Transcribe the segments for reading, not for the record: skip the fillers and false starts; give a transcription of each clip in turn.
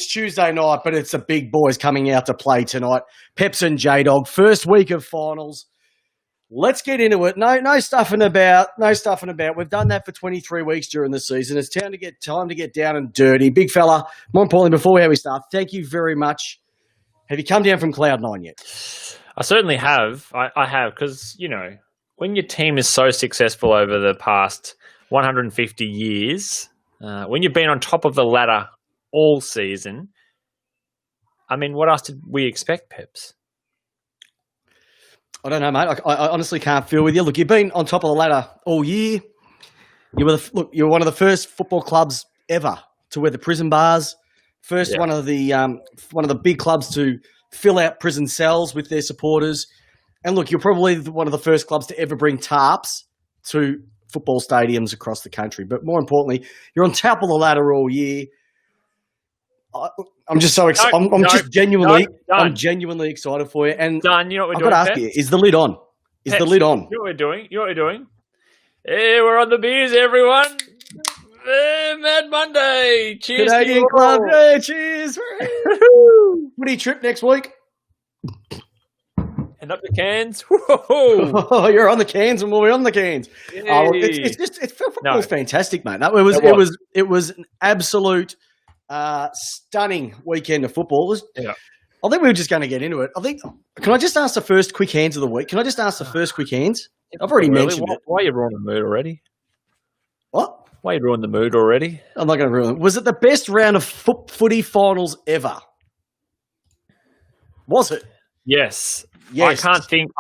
Tuesday night, but it's the big boys coming out to play tonight. Peps and J-Dog, first week of finals. Let's get into it. No stuffing about. No stuffing about. We've done that for 23 weeks during the season. It's time to get down and dirty. Big fella, more importantly, before we start, thank you very much. Have you come down from Cloud9 yet? I certainly have. I have, because, when your team is so successful over the past 150 years, when you've been on top of the ladder all season, I mean, what else did we expect, Peps? I don't know, mate. I honestly can't feel with you. Look, you've been on top of the ladder all year. You're one of the first football clubs ever to wear the prison bars. First, one of the big clubs to fill out prison cells with their supporters. And look, you're probably one of the first clubs to ever bring tarps to football stadiums across the country. But more importantly, you're on top of the ladder all year. I'm just so excited. I'm genuinely excited for you. And Dan, you know what we're doing? I've got to ask you: is the lid on? Is the lid on? You know what we're doing? Hey, we're on the beers, everyone. Mad Monday. Cheers. Canadian Club. Hey, cheers. Woody trip next week. And up the cans. Whoa. You're on the cans and we're on the cans. Football's fantastic, mate. It was an absolute stunning weekend of football. Yeah. I think we were just going to get into it. Can I just ask the first quick hands of the week? Can I just ask the first quick hands? I've already mentioned it. Why are you ruining the mood already? What? Why you ruined the mood already? I'm not going to ruin it. Was it the best round of footy finals ever? Was it? Yes. I can't think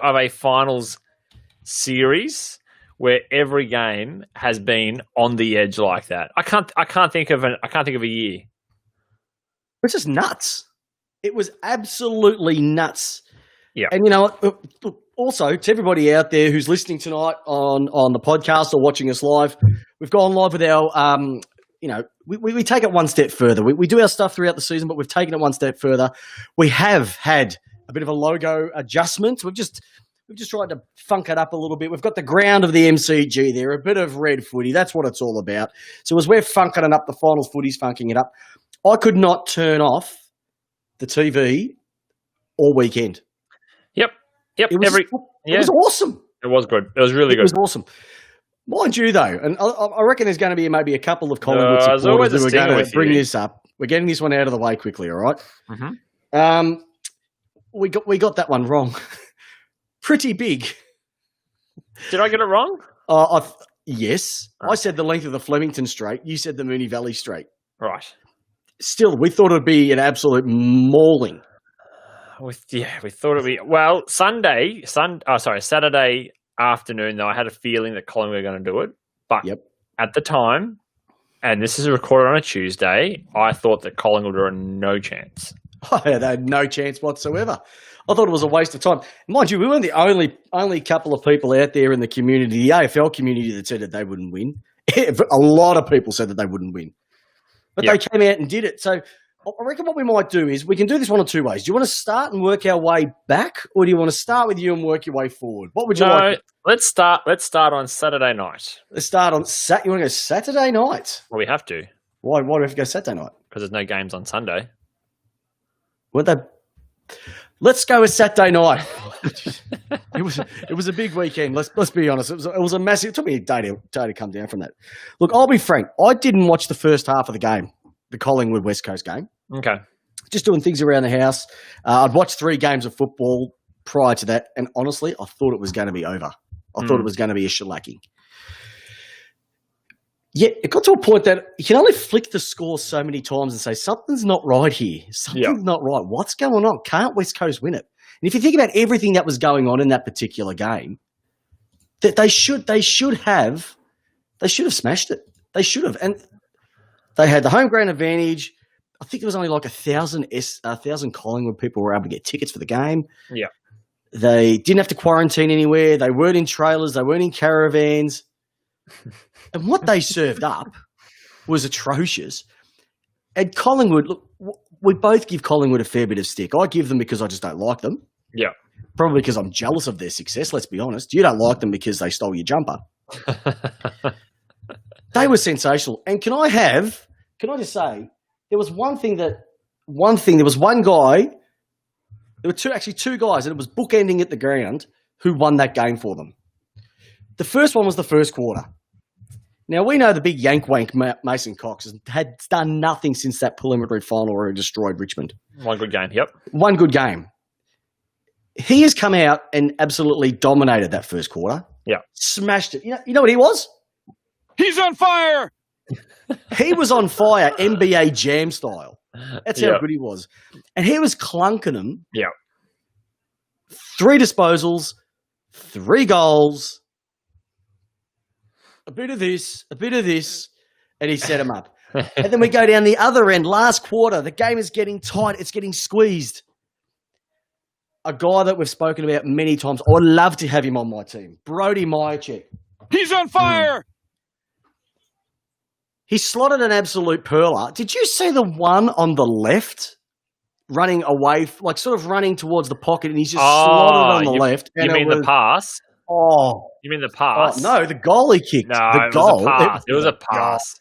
of a finals series where every game has been on the edge like that. I can't think of a year. It's just nuts. It was absolutely nuts. Yeah. And you know what? Also, to everybody out there who's listening tonight on the podcast or watching us live, we've gone live with our, we take it one step further. We do our stuff throughout the season, but we've taken it one step further. We have had a bit of a logo adjustment. We've just tried to funk it up a little bit. We've got the ground of the MCG there, a bit of red footy. That's what it's all about. So as we're funking it up, the finals footy's funking it up. I could not turn off the TV all weekend. Yep. It was awesome. It was good. It was really good. It was awesome. Mind you, though, and I reckon there's going to be maybe a couple of Collingwood supporters who are going to bring this up. We're getting this one out of the way quickly, all right? Mm-hmm. We got that one wrong. Pretty big. Did I get it wrong? Yes. I said the length of the Flemington Straight. You said the Moonee Valley Straight. Right. Still, we thought it would be an absolute mauling. We thought it'd be Saturday afternoon. Though I had a feeling that Collingwood were going to do it, but at the time, and this is recorded on a Tuesday, I thought that Collingwood were no chance. They had no chance whatsoever. I thought it was a waste of time. Mind you, we weren't the only couple of people out there in the community, the AFL community, that said that they wouldn't win. A lot of people said that they wouldn't win, but they came out and did it. So I reckon what we might do is we can do this one of two ways. Do you want to start and work our way back, or do you want to start with you and work your way forward? What would you like? Let's start on Saturday night. Let's start on You want to go Saturday night? Well, we have to. Why do we have to go Saturday night? Because there's no games on Sunday. Let's go with Saturday night. It was a big weekend. Let's be honest. It was a massive. It took me a day to come down from that. Look, I'll be frank. I didn't watch the first half of the game, the Collingwood West Coast game. Okay. Just doing things around the house. I'd watched 3 games of football prior to that, and honestly, I thought it was going to be over. I thought it was going to be a shellacking. Yeah, it got to a point that you can only flick the score so many times and say, something's not right here. Something's not right. What's going on? Can't West Coast win it? And if you think about everything that was going on in that particular game, that they should have smashed it. They should have. And they had the home ground advantage. I think there was only like 1,000 Collingwood people were able to get tickets for the game. Yeah. They didn't have to quarantine anywhere. They weren't in trailers. They weren't in caravans. And what they served up was atrocious. And Collingwood, look, we both give Collingwood a fair bit of stick. I give them because I just don't like them. Yeah. Probably because I'm jealous of their success, let's be honest. You don't like them because they stole your jumper. They were sensational. And can I just say, there was one thing. There was one guy. There were two guys, and it was bookending at the ground who won that game for them. The first one was the first quarter. Now, we know the big yank wank Mason Cox had done nothing since that preliminary final where he destroyed Richmond. One good game, yep. One good game. He has come out and absolutely dominated that first quarter. Yeah. Smashed it. You know what he was? He's on fire! He was on fire, NBA Jam style. That's how good he was. And he was clunking them. Yeah. 3 disposals, 3 goals, a bit of this, and he set him up. And then we go down the other end, last quarter. The game is getting tight. It's getting squeezed. A guy that we've spoken about many times. I would love to have him on my team. Brody Myercheck. He's on fire! He slotted an absolute perler. Did you see the one on the left running away, like sort of running towards the pocket, and he's just slotted on the left? You mean the pass? Oh. You mean the pass? No, the goal he kicked. No, the goal. It was a pass.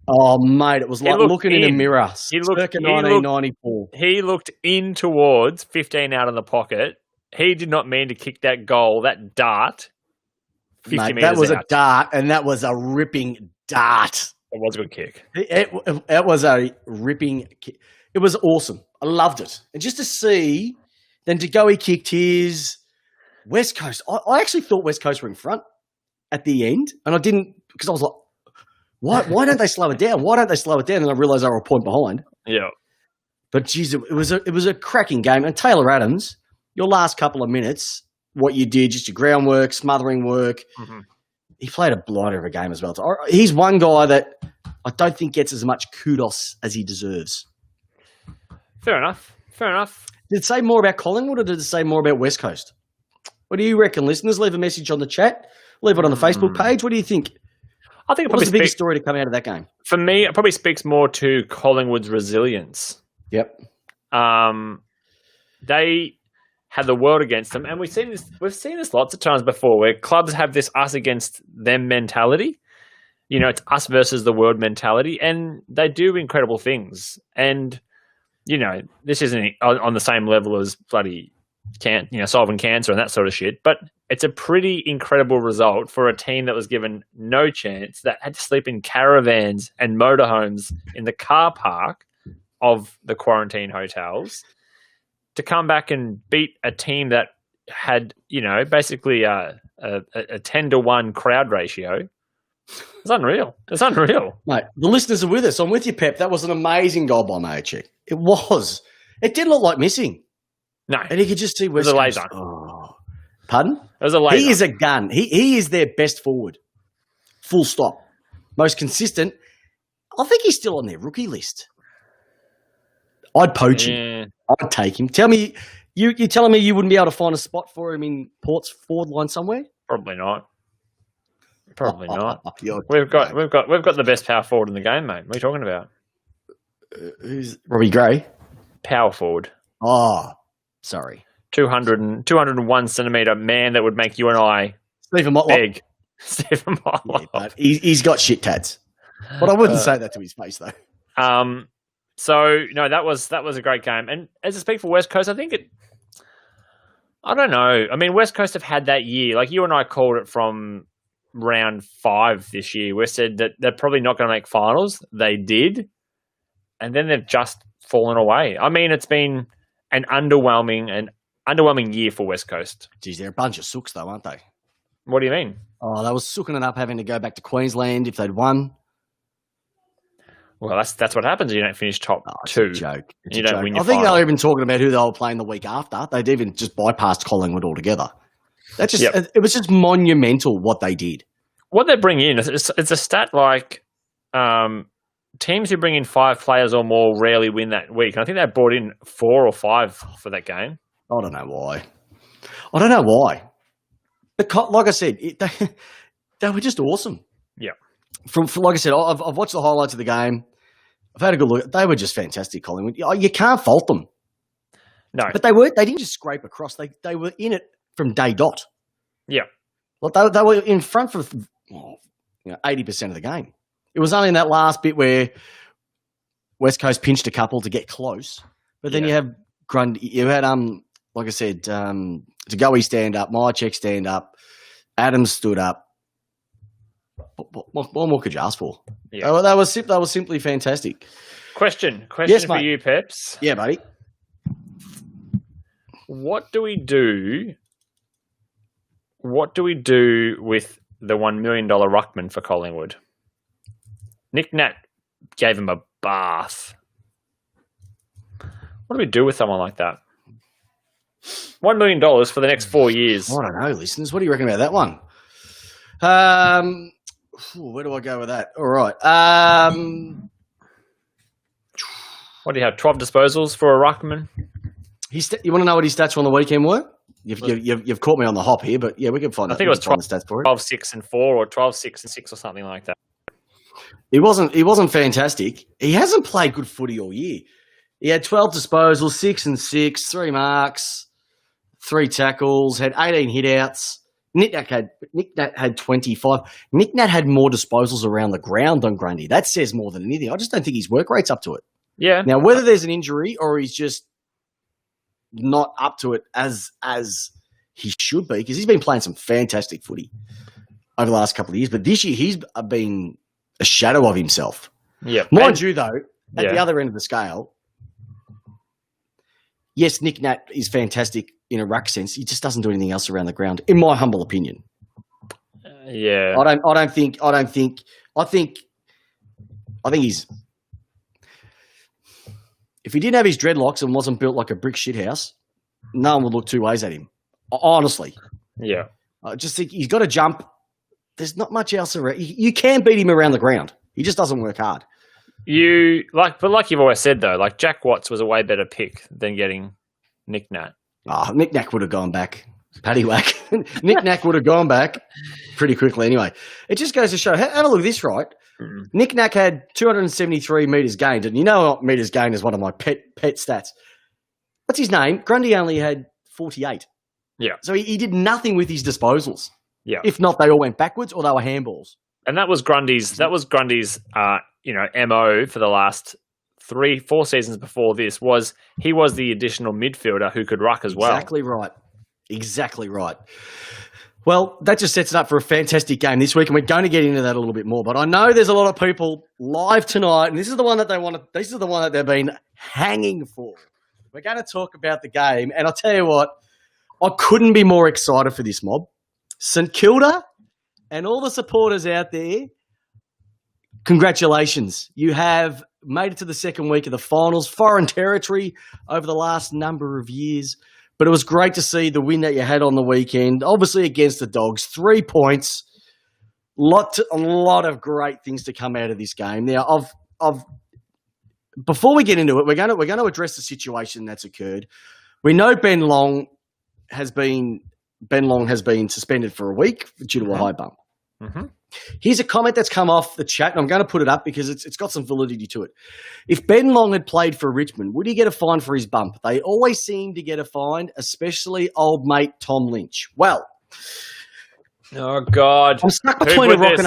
Oh, mate, it was like looking in a mirror. Circa 1994. He looked in towards 15 out of the pocket. He did not mean to kick that goal, that dart, 50 Mate, metres that was out. a dart, and that was a ripping dart. It was a good kick. It was a ripping kick. It was awesome. I loved it. And just to see, then De Goey kicked his. West Coast. I actually thought West Coast were in front at the end, and I didn't, because I was like, why don't they slow it down? Why don't they slow it down? And I realised they were a point behind. Yeah. But, geez, it was a cracking game. And Taylor Adams, your last couple of minutes, what you did, just your groundwork, smothering work, he played a blinder of a game as well. He's one guy that I don't think gets as much kudos as he deserves. Fair enough. Did it say more about Collingwood, or did it say more about West Coast? What do you reckon, listeners? Leave a message on the chat. Leave it on the Facebook page. What do you think? I think what was the biggest story to come out of that game? For me, it probably speaks more to Collingwood's resilience. Yep. They had the world against them, and we've seen this lots of times before, where clubs have this us against them mentality. You know, it's us versus the world mentality, and they do incredible things. And you know, this isn't on the same level as bloody solving cancer and that sort of shit, but it's a pretty incredible result for a team that was given no chance, that had to sleep in caravans and motorhomes in the car park of the quarantine hotels, to come back and beat a team that had, basically a 10-to-1 crowd ratio. It's unreal. Mate, the listeners are with us. I'm with you, Pep. That was an amazing goal by Myercheck. It was. It didn't look like missing. No. And you could just see West Coast. It was a laser. Oh. Pardon? It was a laser. He is a gun. He is their best forward. Full stop. Most consistent. I think he's still on their rookie list. I'd poach him. I'd take him. Tell me, you're telling me you wouldn't be able to find a spot for him in Port's forward line somewhere? Probably not. We've got the best power forward in the game, mate. What are you talking about? Who's Robbie Gray? Power forward. Oh, sorry. 201 centimetre man that would make you and I Stephen Motlop. beg. Stephen Motlop. Yeah, but he's got shit tats. But I wouldn't say that to his face, though. So no, that was a great game. And as I speak for West Coast, I don't know. I mean, West Coast have had that year. Like you and I called it from round 5 this year. We said that they're probably not going to make finals. They did. And then they've just fallen away. I mean, it's been an underwhelming year for West Coast. Geez, they're a bunch of sooks, though, aren't they? What do you mean? Oh, they were sooking it up having to go back to Queensland if they'd won. Well, that's what happens. You don't finish top 2. It's a joke. You don't win your I think final. they were even talking about who they were playing the week after. They'd even just bypassed Collingwood altogether. It was just monumental what they did. What they bring in, it's a stat like teams who bring in 5 players or more rarely win that week. And I think they brought in 4 or 5 for that game. I don't know why. But like I said, they were just awesome. Yeah. From like I said, I've watched the highlights of the game. I've had a good look. They were just fantastic, Collingwood. You can't fault them. No. But they didn't just scrape across. They were in it from day dot. Yeah. Well, they were in front for 80% of the game. It was only in that last bit where West Coast pinched a couple to get close, but then you have Grundy. You had like I said, Tagoe stand up, Myercheck stand up, Adams stood up. What more could you ask for? Yeah. That was simply fantastic. Question Yes, for mate. you, Peps. Yeah, buddy. What do we do? What do we do with the $1 million ruckman for Collingwood? Nick Nat gave him a bath. What do we do with someone like that? $1 million for the next 4 years. I don't know, listeners. What do you reckon about that one? Where do I go with that? All right. What do you have? 12 disposals for a ruckman? You want to know what his stats on the weekend were? You've caught me on the hop here, but yeah, we can find. I think it was the stats for it. 12, 6 and 4, or 12, 6 and 6, or something like that. He wasn't fantastic. He hasn't played good footy all year. He had 12 disposals, 6 and 6, 3 marks, 3 tackles, had 18 hitouts. Nick Nat had 25. Nick Nat had more disposals around the ground than Grundy. That says more than anything. I just don't think his work rate's up to it. Yeah. Now, whether there's an injury or he's just not up to it as he should be, because he's been playing some fantastic footy over the last couple of years. But this year, he's been a shadow of himself. Yeah. Mind you, though, at the other end of the scale, yes, Nick Nat is fantastic in a ruck sense. He just doesn't do anything else around the ground, in my humble opinion. Yeah. I think he's. If he didn't have his dreadlocks and wasn't built like a brick shithouse, no one would look two ways at him. Honestly. Yeah. I just think he's got to jump. There's not much else around. You can beat him around the ground. He just doesn't work hard. But like you've always said though, like Jack Watts was a way better pick than getting Nick Nat. Nick Nat would have gone back. Paddy whack. Nick Nat would have gone back pretty quickly anyway. It just goes to show. Have a look at this, right? Mm-hmm. Nick Nat had 273 metres gained. And you know metres gained is one of my pet stats. What's his name? Grundy only had 48. Yeah. So he did nothing with his disposals. Yeah. If not, they all went backwards or they were handballs. And that was Grundy's MO for the last 3-4 seasons before this. He was the additional midfielder who could ruck as well. Exactly right. Well, that just sets it up for a fantastic game this week, and we're going to get into that a little bit more. But I know there's a lot of people live tonight, and this is the one that they want. This is the one that they've been hanging for. We're going to talk about the game, and I'll tell you what, I couldn't be more excited for this mob. St Kilda and all the supporters out there, congratulations. You have made it to the second week of the finals, foreign territory over the last number of years. But it was great to see the win that you had on the weekend, obviously against the Dogs. 3 points, a lot of great things to come out of this game. Now, before we get into it, we're going to address the situation that's occurred. We know Ben Long has been suspended for a week due to a high bump. Mm-hmm. Here's a comment that's come off the chat, and I'm going to put it up because it's got some validity to it. If Ben Long had played for Richmond, would he get a fine for his bump? They always seem to get a fine, especially old mate Tom Lynch. Well, oh God, I'm stuck between a rock and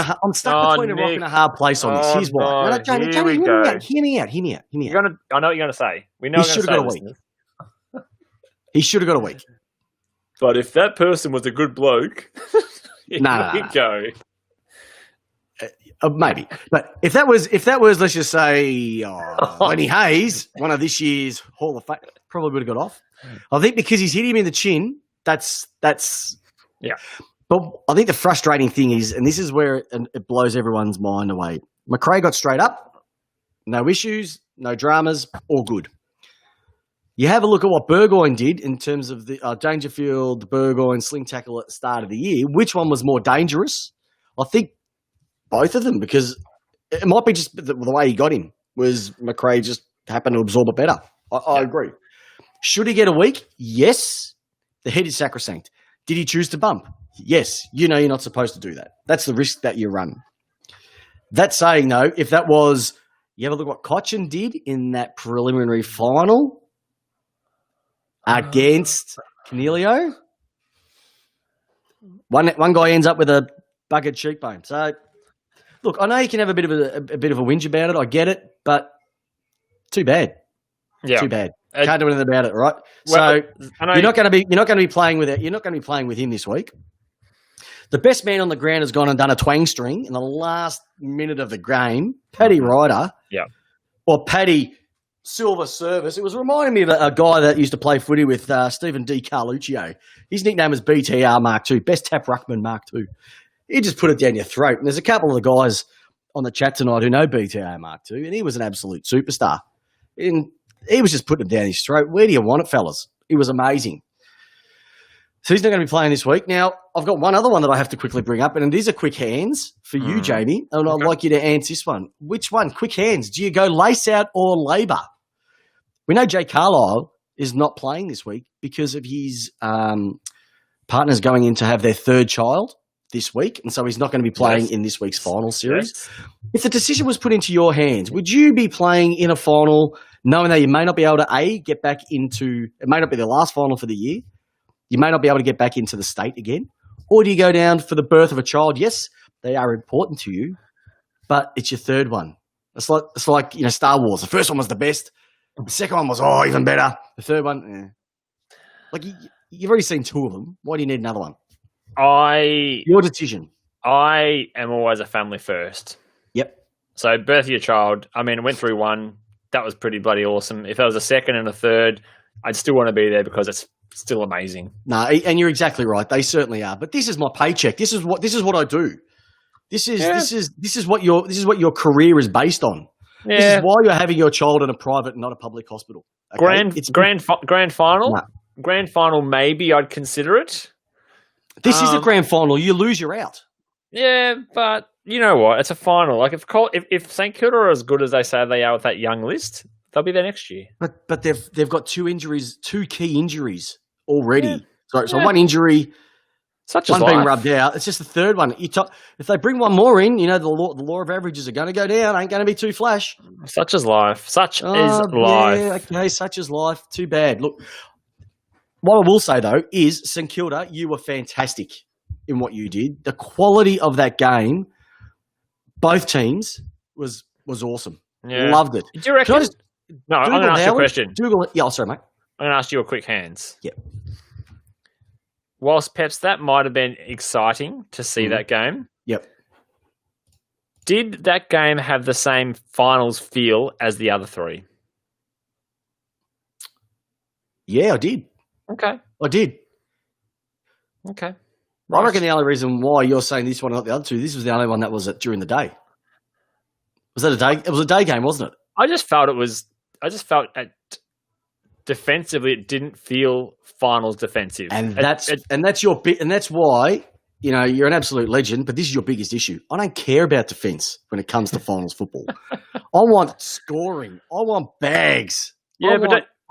a hard place on this. Here's why. No, Jamie, hear me out. I know what you're going to say. We know he should have got a week. He should have got a week. But if that person was a good bloke, go. Maybe, but if that was, let's just say, Lenny Hayes, one of this year's Hall of Fame, probably would have got off. I think because he's hit him in the chin. That's yeah. But I think the frustrating thing is, and this is where it blows everyone's mind away. McRae got straight up, no issues, no dramas, all good. You have a look at what Burgoyne did in terms of the Dangerfield, Burgoyne sling tackle at the start of the year. Which one was more dangerous? I think both of them, because it might be just the way he got him was McRae just happened to absorb it better. I agree. Should he get a week? Yes. The head is sacrosanct. Did he choose to bump? Yes. You know you're not supposed to do that. That's the risk that you run. That saying, though, if that was, you have a look at what Cochin did in that preliminary final against Cornelio. One guy ends up with a buggered cheekbone. So, look, I know you can have a bit of a whinge about it. I get it, but Too bad. Yeah. Too bad. Can't do anything about it, right? Well, so I know you're not going to be playing with it. You're not going to be playing with him this week. The best man on the ground has gone and done a twang string in the last minute of the game. Paddy Ryder. Yeah. Or Paddy Silver Service. It was reminding me of a guy that used to play footy with Stephen D. Carluccio. His nickname was BTR Mark II, Best Tap Ruckman Mark II. He just put it down your throat. And there's a couple of the guys on the chat tonight who know BTR Mark II, and he was an absolute superstar. And he was just putting it down his throat. Where do you want it, fellas? He was amazing. So he's not going to be playing this week. Now, I've got one other one that I have to quickly bring up, and these are quick hands for you, Jamie, and I'd like you to answer this one. Which one? Quick hands. Do you go lace out or labour? We know Jay Carlisle is not playing this week because of his partners going in to have their third child this week, and so he's not going to be playing in this week's final series. Yes. If the decision was put into your hands, would you be playing in a final knowing that you may not be able to, get back into – it may not be the last final for the year. You may not be able to get back into the state again. Or do you go down for the birth of a child? Yes, they are important to you, but it's your third one. It's like Star Wars. The first one was the best. The second one was, even better. The third one, Like, you've already seen two of them. Why do you need another one? Your decision. I am always a family first. Yep. So birth of your child, I went through one. That was pretty bloody awesome. If there was a second and a third, I'd still want to be there because it's still amazing. No, and you're exactly right. They certainly are. But this is my paycheck. This is what I do. This is what your career is based on. Yeah. This is why you're having your child in a private, not a public hospital. Okay? Grand final. No. Grand final, maybe I'd consider it. This is a grand final. You lose, you're out. Yeah, but you know what? It's a final. Like if St Kilda are as good as they say they are with that young list, they'll be there next year. But they've got two key injuries already. Yeah. So one injury, such as one being life. rubbed out. It's just the third one. If they bring one more in, the law of averages are going to go down. Ain't going to be too flash. Such is life. Such is life. Yeah, okay, such is life. Too bad. Look, what I will say though is St Kilda, you were fantastic in what you did. The quality of that game, both teams, was awesome. Yeah. Loved it. Do you reckon? No, I'm going to ask you a question. Sorry, mate. I'm going to ask you a quick hands. Yep. Whilst Peps, that might have been exciting to see that game. Yep. Did that game have the same finals feel as the other three? Yeah, I did. Okay. I did. Okay. I reckon the only reason why you're saying this one and not the other two, this was the only one that was during the day. Was that a day? It was a day game, wasn't it? I just felt defensively it didn't feel finals defensive. And that's your bit, and that's why, you're an absolute legend, but this is your biggest issue. I don't care about defense when it comes to finals football. I want scoring. I want bags. Yeah,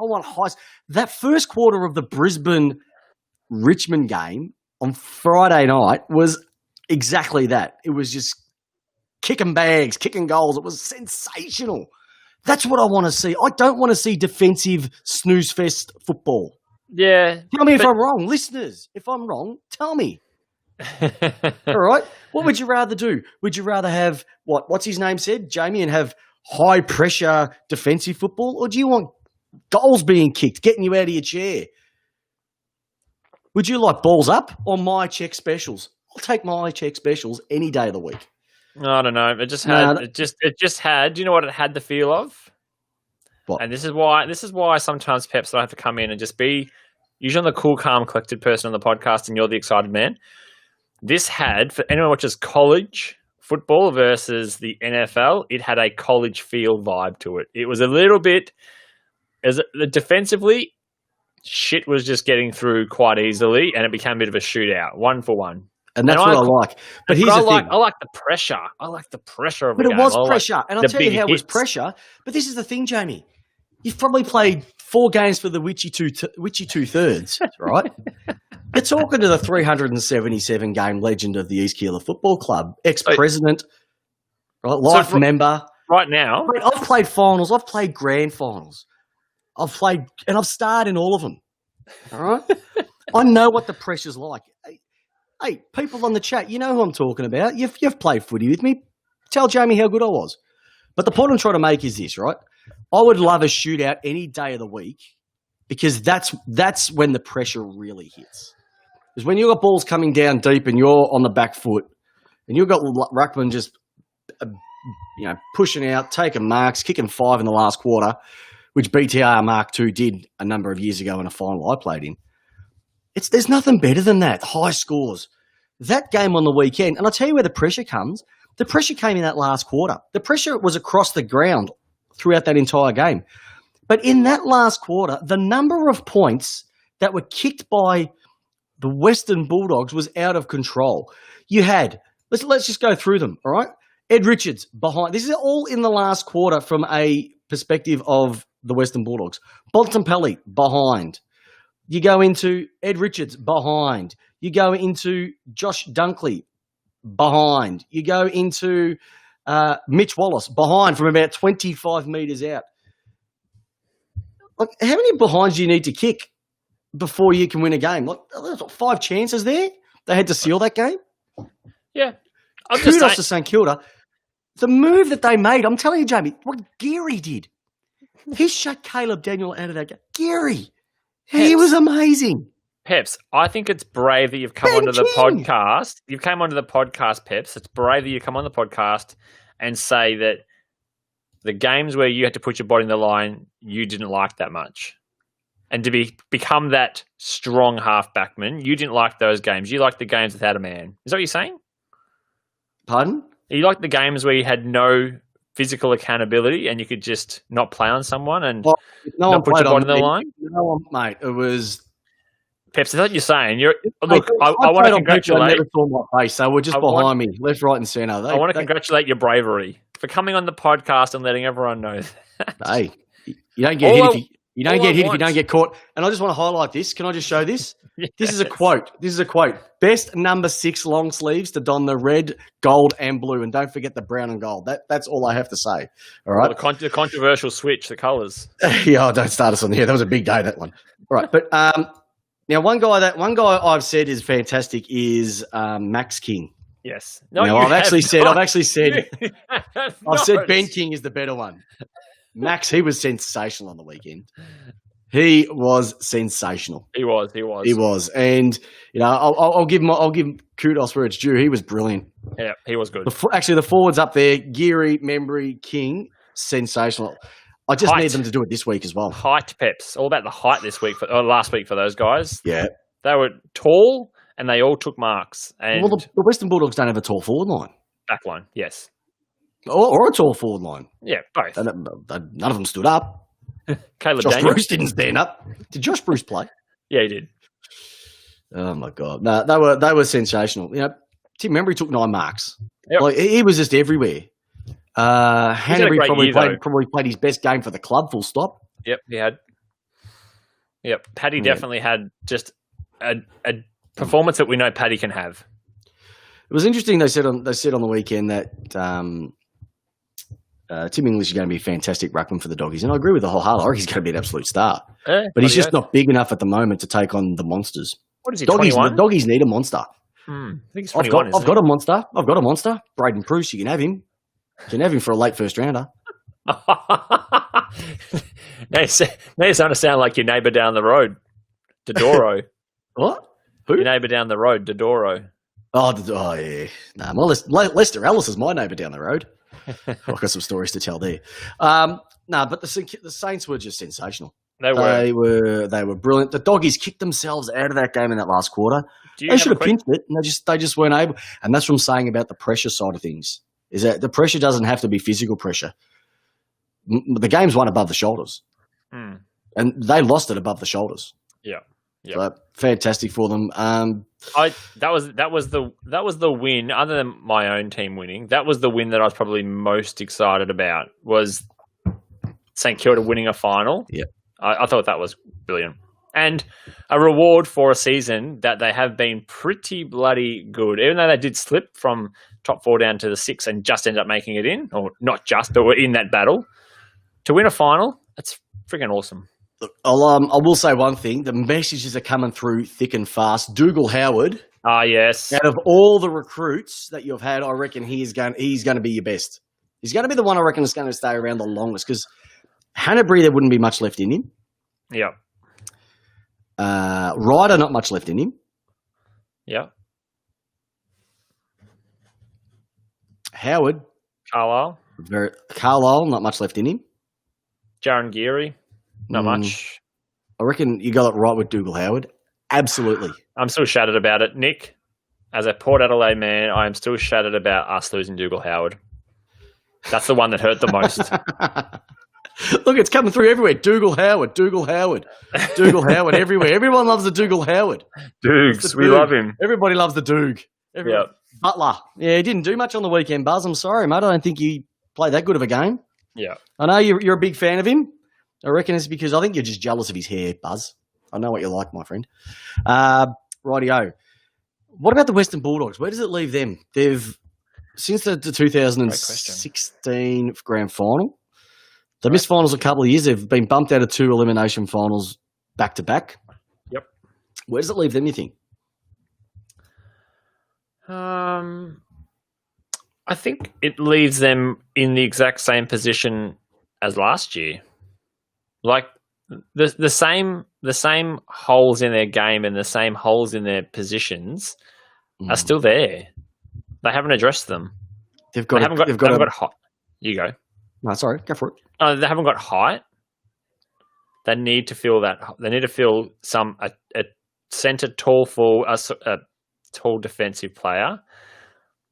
I want highs. That first quarter of the Brisbane-Richmond game on Friday night was exactly that. It was just kicking bags, kicking goals. It was sensational. That's what I want to see. I don't want to see defensive snooze fest football. Yeah. Tell me if I'm wrong. Listeners, if I'm wrong, tell me. All right? What would you rather do? Would you rather have, what's his name said, Jamie, and have high-pressure defensive football? Or do you want goals being kicked, getting you out of your chair? Would you like balls up or my check specials? I'll take my check specials any day of the week. I don't know. It just had. Do you know what it had the feel of? What? And this is why sometimes Peps I have to come in and just be usually I'm the cool, calm, collected person on the podcast, and you're the excited man. This had, for anyone who watches college football versus the NFL, it had a college feel vibe to it. It was a little bit defensively. Shit was just getting through quite easily, and it became a bit of a shootout, 1-for-1. And that's what I like. But here's the thing. I like the pressure. I like the pressure of the game. But it was pressure. And I'll tell you how it was pressure. But this is the thing, Jamie. You've probably played 4 games for the Witchy two-thirds, right? You're talking to the 377-game legend of the East Keilor Football Club, ex-president, right, member. Right now. I've played finals. I've played grand finals. I've starred in all of them, all right? I know what the pressure's like. Hey, people on the chat, you know who I'm talking about. You've played footy with me. Tell Jamie how good I was. But the point I'm trying to make is this, right? I would love a shootout any day of the week because that's when the pressure really hits. Because when you've got balls coming down deep and you're on the back foot and you've got ruckman just pushing out, taking marks, kicking 5 in the last quarter, which BTR Mark II did a number of years ago in a final I played in. There's nothing better than that. High scores. That game on the weekend, and I'll tell you where the pressure comes. The pressure came in that last quarter. The pressure was across the ground throughout that entire game. But in that last quarter, the number of points that were kicked by the Western Bulldogs was out of control. You had, let's just go through them, all right? Ed Richards behind. This is all in the last quarter from a perspective of the Western Bulldogs. Bontempelli behind. You go into Ed Richards behind. You go into Josh Dunkley behind. You go into Mitch Wallace behind from about 25 metres out. Like, how many behinds do you need to kick before you can win a game? Like, there's 5 chances there. They had to seal that game. Yeah. Kudos to St Kilda. The move that they made, I'm telling you, Jamie, what Geary did. He shut Caleb Daniel out of that game. Geary. He was amazing. Peps, I think it's brave that you've come onto the podcast. You've come onto the podcast, Peps. It's brave that you come on the podcast and say that the games where you had to put your body in the line, you didn't like that much. And to become that strong half-backman, you didn't like those games. You liked the games without a man. Is that what you're saying? Pardon? You liked the games where you had no physical accountability and you could just not play on someone and not put your body in the line? No one, mate. It was... Peps, is that what you're saying? Look, I want to congratulate... I never saw my face. They were just behind me, left, right and centre. I want to congratulate your bravery for coming on the podcast and letting everyone know that. Hey, you don't get hit if you don't get hit if you don't get caught. And I just want to highlight this. Can I just show this? Yes. This is a quote. Best number 6 long sleeves to don the red, gold and blue. And don't forget the brown and gold. That's all I have to say. All right. Well, the controversial switch, the colours. Yeah, don't start us on here. That was a big day, that one. All right. But now one guy I've said is fantastic is Max King. Yes. No, I've actually said Ben King is the better one. Max, he was sensational on the weekend. He was sensational. He was. And I'll give kudos where it's due. He was brilliant. Yeah, he was good. The forwards up there, Geary, Membry, King, sensational. I just need them to do it this week as well. Height, Peps. All about the height this week last week for those guys. Yeah. They were tall and they all took marks. And well, the Western Bulldogs don't have a tall forward line. Back line, yes. Or a tall forward line. Yeah, both. None of them stood up. Caleb Josh Daniel. Bruce didn't stand up. Did Josh Bruce play? Yeah, he did. Oh my God! No, they were sensational. Tim Membry took 9 marks. Yep. Like he was just everywhere. Hanbury probably played his best game for the club. Full stop. Yep, he had. Yep, Paddy definitely had just a performance that we know Paddy can have. It was interesting. They said on the weekend that Tim English is going to be a fantastic ruckman for the Doggies, and I agree with the whole heart. I think he's going to be an absolute star. Yeah, but he's just not big enough at the moment to take on the monsters. What is he? Doggies, 21? the Doggies need a monster. I think he's 21. I've got a monster. I've got a monster. Braden Pruce. You can have him. You can have him for a late first rounder. Now you're starting to sound like your neighbour down the road, Dodoro. What? Who? Your neighbour down the road, Dodoro. Oh yeah. Nah, Lester Ellis is my neighbour down the road. I've got some stories to tell there. But the Saints were just sensational. They were brilliant. The Doggies kicked themselves out of that game in that last quarter. They should have pinched it, and they just weren't able. And that's what I'm saying about the pressure side of things. Is that the pressure doesn't have to be physical pressure. The game's won above the shoulders, and they lost it above the shoulders. Yeah. So, fantastic for them. That was the win. Other than my own team winning, that was the win that I was probably most excited about. Was St Kilda winning a final? Yeah, I thought that was brilliant, and a reward for a season that they have been pretty bloody good. Even though they did slip from top 4 down to the 6 and just ended up making it in, or not just, but were in that battle to win a final. That's freaking awesome. Look, I will say one thing. The messages are coming through thick and fast. Dougal Howard. Yes. Out of all the recruits that you've had, I reckon he's going to be your best. He's going to be the one I reckon that's going to stay around the longest because Hanbury, there wouldn't be much left in him. Yep. Ryder, not much left in him. Yep. Howard, Carlisle. Carlisle, not much left in him. Jaron Geary. Not much. I reckon you got it right with Dougal Howard. Absolutely. I'm still shattered about it. Nick, as a Port Adelaide man, I am still shattered about us losing Dougal Howard. That's the one that hurt the most. Look, it's coming through everywhere. Dougal Howard, Dougal Howard, Dougal Howard everywhere. Everyone loves the Dougal Howard. Dukes, we love him. Everybody loves the Doog. Yep. Butler. Yeah, he didn't do much on the weekend, Buzz. I'm sorry, mate. I don't think he played that good of a game. Yeah. I know you're a big fan of him. I reckon it's because I think you're just jealous of his hair, Buzz. I know what you like, my friend. Rightio. What about the Western Bulldogs? Where does it leave them? They've, since the 2016 grand final, they missed finals a couple of years. They've been bumped out of 2 elimination finals back to back. Yep. Where does it leave them, you think? I think it leaves them in the exact same position as last year. Like the same holes in their game and the same holes in their positions are still there. They haven't addressed them. They haven't got height. You go. No, sorry, go for it. They haven't got height. They need to fill that. They need to fill a centre tall tall defensive player.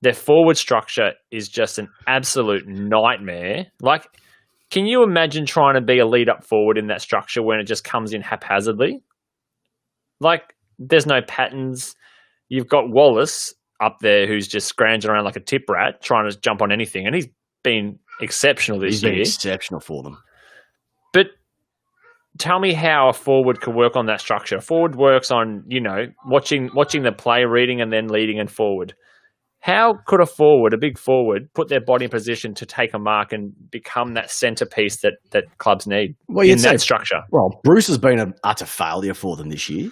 Their forward structure is just an absolute nightmare. Like, can you imagine trying to be a lead-up forward in that structure when it just comes in haphazardly? Like, there's no patterns. You've got Wallace up there who's just scrounging around like a tip rat trying to jump on anything, and he's been exceptional this year. He's been exceptional for them. But tell me how a forward could work on that structure. A forward works on, watching the play, reading, and then leading and forward. How could a big forward, put their body in position to take a mark and become that centerpiece that clubs need in that structure? Well, Bruce has been an utter failure for them this year.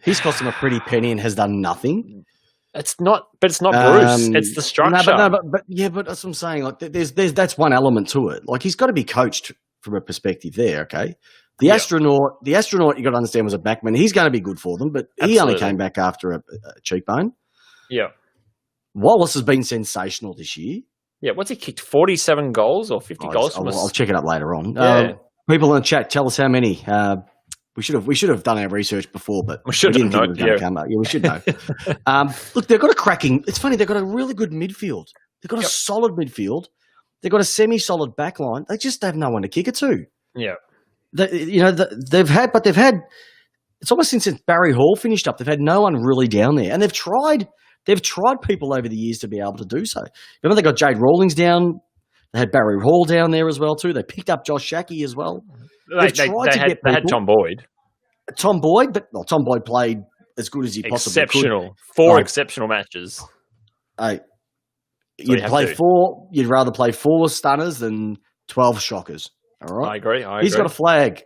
He's cost them a pretty penny and has done nothing. It's not Bruce. It's the structure. But that's what I'm saying. Like, there's that's one element to it. Like, he's got to be coached from a perspective there. Okay, the astronaut, you got to understand, was a backman. He's going to be good for them, but he only came back after a cheekbone. Yeah. Wallace has been sensational this year. Yeah, what's he kicked? 47 goals or 50 goals? I'll check it up later on. Yeah. People in the chat, tell us how many. We should have done our research before, but we should have known. Yeah, we should know. Look, they've got a cracking. It's funny, they've got a really good midfield. They've got a solid midfield. They've got a semi-solid back line. They just have no one to kick it to. Yeah. They've had. It's almost since Barry Hall finished up. They've had no one really down there, and they've tried people over the years to be able to do so. Remember, they got Jade Rawlings down. They had Barry Hall down there as well too. They picked up Josh Shackey as well. They had Tom Boyd. Tom Boyd played as good as he possibly could. Four exceptional matches. You'd rather play 4 stunners than 12 shockers. All right? I agree. He's got a flag.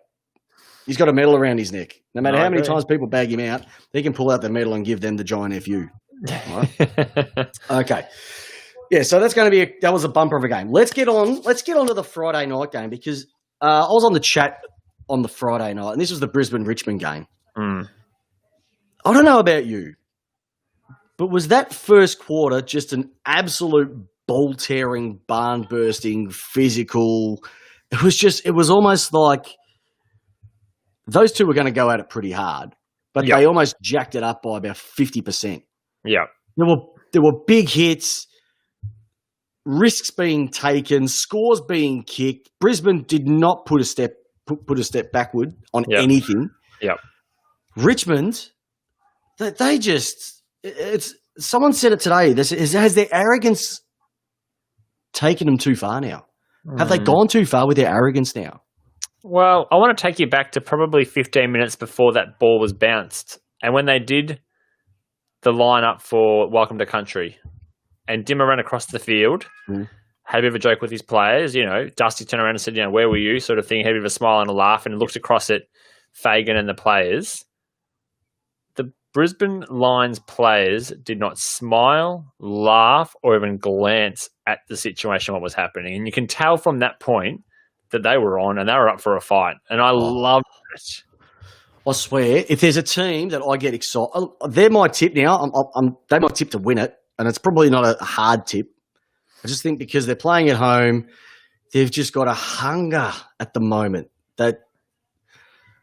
He's got a medal around his neck. No matter how many times people bag him out, he can pull out the medal and give them the giant FU. Right? Okay. Yeah, so that was a bumper of a game. Let's get on to the Friday night game, because I was on the chat on the Friday night, and this was the Brisbane-Richmond game. I don't know about you, but was that first quarter just an absolute ball-tearing, barn-bursting, physical? It was almost like those two were going to go at it pretty hard, but they almost jacked it up by about 50%. Yeah. There were big hits, risks being taken, scores being kicked. Brisbane did not put a step backward on anything. Yeah. Richmond, they just someone said it today. Has their arrogance taken them too far now? Have they gone too far with their arrogance now? Well, I want to take you back to probably 15 minutes before that ball was bounced, and when they did the lineup for Welcome to Country, and Dimmer ran across the field, had a bit of a joke with his players. Dusty turned around and said, "Where were you?" sort of thing. Had a bit of a smile and a laugh, and looked across at Fagan and the players. The Brisbane Lions players did not smile, laugh, or even glance at the situation, what was happening. And you can tell from that point that they were on, and they were up for a fight, and I loved it. I swear, if there's a team that I get excited, they're my tip now. They my tip to win it, and it's probably not a hard tip. I just think because they're playing at home, they've just got a hunger at the moment. But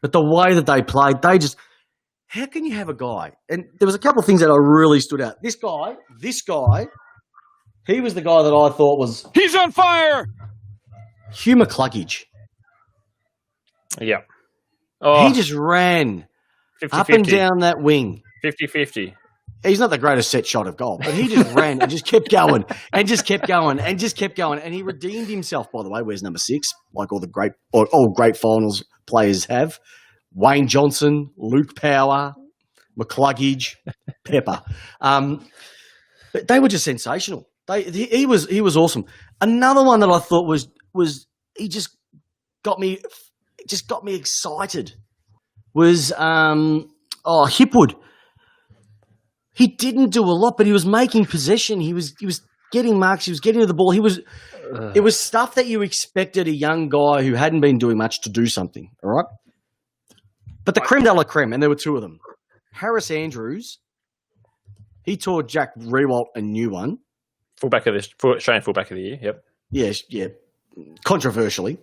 the way that they played, how can you have a guy? And there was a couple of things that I really stood out. This guy, he was the guy that I thought was He's on fire! Hugh McCluggage. Yeah. Oh, He just ran 50-50. up and down that wing. 50-50. He's not the greatest set shot of goal, but he just ran and just kept going and just kept going and just kept going. And he redeemed himself, by the way. Where's number 6? Like all great finals players have. Wayne Johnson, Luke Power, McCluggage, Pepper. But they were just sensational. He was awesome. Another one that I thought was he just got me excited was Hipwood. He didn't do a lot, but he was making possession. He was getting marks. He was getting to the ball. It was stuff that you expected a young guy who hadn't been doing much to do something. All right, but the creme de la creme, and there were 2 of them. Harris Andrews, he taught Jack Rewalt a new one. Australian fullback of the year. Yep. Yeah, controversially,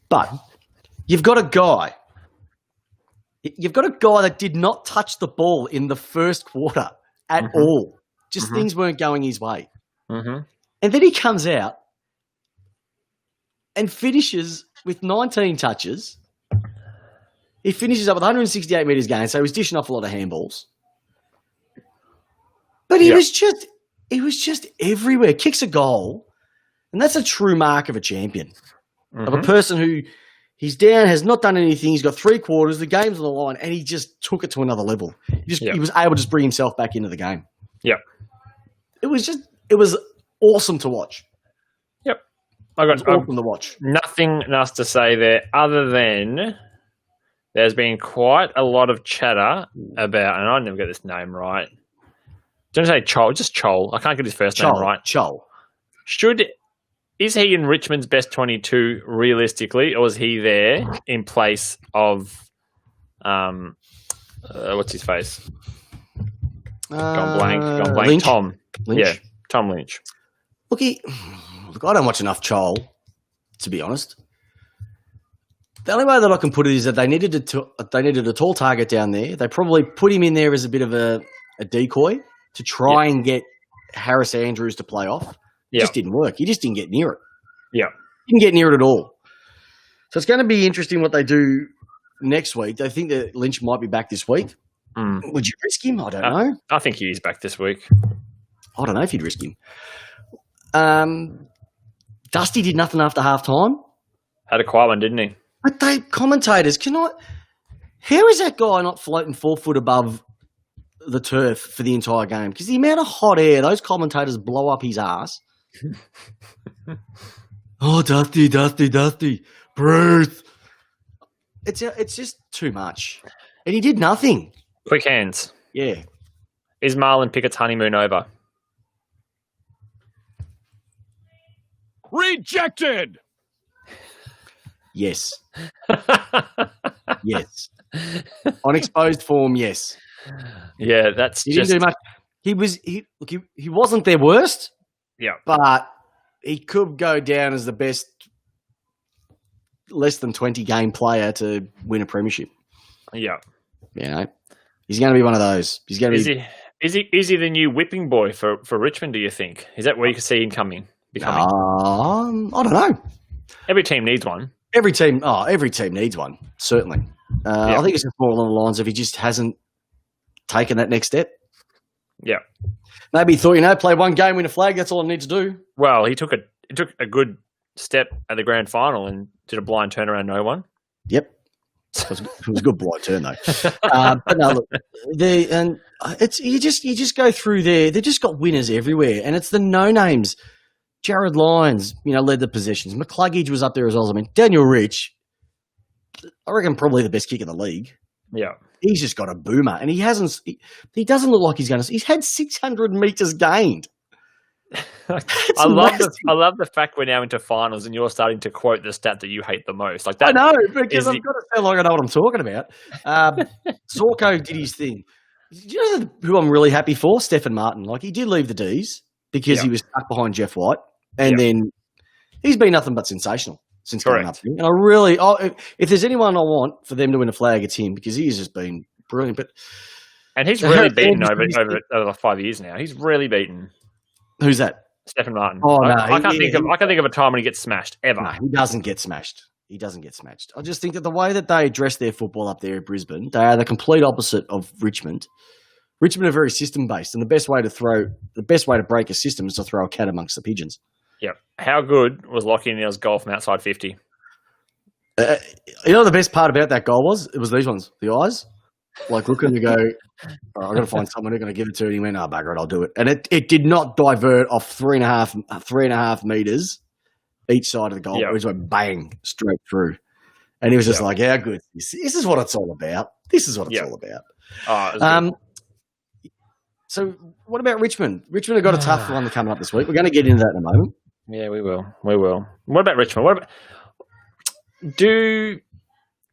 but you've got a guy that did not touch the ball in the first quarter at all. Just things weren't going his way. Mm-hmm. And then he comes out and finishes with 19 touches. He finishes up with 168 metres gained, so he was dishing off a lot of handballs. But he was just everywhere. Kicks a goal, and that's a true mark of a champion, of a person who he's down, has not done anything. He's got 3 quarters, the game's on the line, and he just took it to another level. He was able to just bring himself back into the game. Yep. It was awesome to watch. Yep. Awesome to watch. Nothing else to say there other than there's been quite a lot of chatter about, and I never get this name right. Don't say Chol, just Chol. I can't get his first name right. Chol. Is he in Richmond's best 22 realistically, or is he there in place of what's his face? Gone blank. Lynch? Tom Lynch? Yeah, Tom Lynch. Look, I don't watch enough Chol, to be honest. The only way that I can put it is that they needed a tall target down there. They probably put him in there as a bit of a decoy to try and get Harris Andrews to play off. It just didn't work. He just didn't get near it. Yeah. Didn't get near it at all. So it's going to be interesting what they do next week. They think that Lynch might be back this week. Would you risk him? I don't know. I think he is back this week. I don't know if you'd risk him. Dusty did nothing after half-time. Had a quiet one, didn't he? But commentators, how is that guy not floating 4 foot above the turf for the entire game? Because the amount of hot air, those commentators blow up his ass. Oh, Dusty, Bruce. It's just too much. And he did nothing. Quick hands. Yeah. Is Marlon Pickett's honeymoon over? Rejected! Yes. Yes. On exposed form, yes. Yeah, that's He didn't do much. He wasn't their worst. Yeah. But he could go down as the best less than 20 game player to win a premiership. Yeah. You know, he's going to be one of those. He's going to be. Is he the new whipping boy for Richmond? Do you think? Is that where you can see him becoming? I don't know. Every team needs one. Every team needs one. Certainly. I think it's just more along the lines of he just hasn't taken that next step. Yeah. Maybe he thought, play one game, win a flag. That's all I need to do. Well, he took a good step at the grand final and did a blind turnaround. No one. Yep. It was a good blind turn though. But no, look, you just go through there. They've just got winners everywhere, and it's the no names. Jared Lyons, led the possessions. McCluggage was up there as well. I mean, Daniel Rich, I reckon probably the best kick in the league. Yeah. He's just got a boomer, and he doesn't look like he's going to. He's had 600 metres gained. I love the fact we're now into finals and you're starting to quote the stat that you hate the most. Like that. I know, because I've got to sound like I know what I'm talking about. Sorko did his thing. Do you know who I'm really happy for? Stephen Martin. Like, he did leave the D's because he was stuck behind Jeff White. And then he's been nothing but sensational since coming up here. And I really, if there's anyone I want for them to win a flag, it's him, because he has just been brilliant. And he's really beaten over the 5 years now. He's really beaten. Who's that? Stephen Martin. Oh, no. I can't think of a time when he gets smashed, ever. No, he doesn't get smashed. He doesn't get smashed. I just think that the way that they address their football up there at Brisbane, they are the complete opposite of Richmond. Richmond are very system-based, and the best way to break a system is to throw a cat amongst the pigeons. Yep. How good was Lachie Neale's goal from outside 50? You know the best part about that goal was? It was these ones, the eyes. Like, looking to go, all right, I've got to find someone who's going to give it to it. And he went, bugger it, I'll do it. And it did not divert off 3.5 meters each side of the goal. It just went bang, straight through. And he was just like, how good. This is what it's all about. This is what it's all about. So what about Richmond? Richmond have got a tough one coming up this week. We're going to get into that in a moment. Yeah, we will. What about Richmond?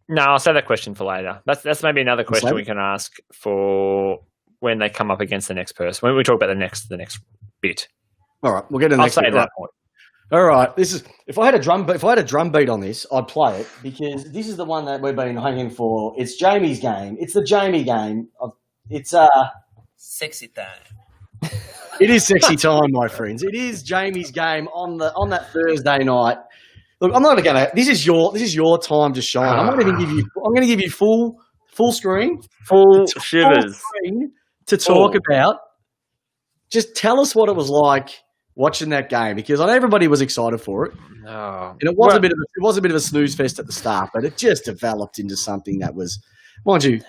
No, I'll save that question for later. That's maybe another question we can ask for when they come up against the next person. When we talk about the next bit. All right, we'll get to the next bit. I'll save that point. All right, this is if I had a drum beat on this, I'd play it, because this is the one that we've been hanging for. It's Jamie's game. It's the Jamie game. It's sexy time. It is sexy time, my friends. It is Jamie's game on that Thursday night. Look, I'm not going to. This is your time to shine. I'm going to give you full screen, full shivers to talk about. Just tell us what it was like watching that game, because I know everybody was excited for it, and it was a bit of a snooze fest at the start, but it just developed into something that was, mind you.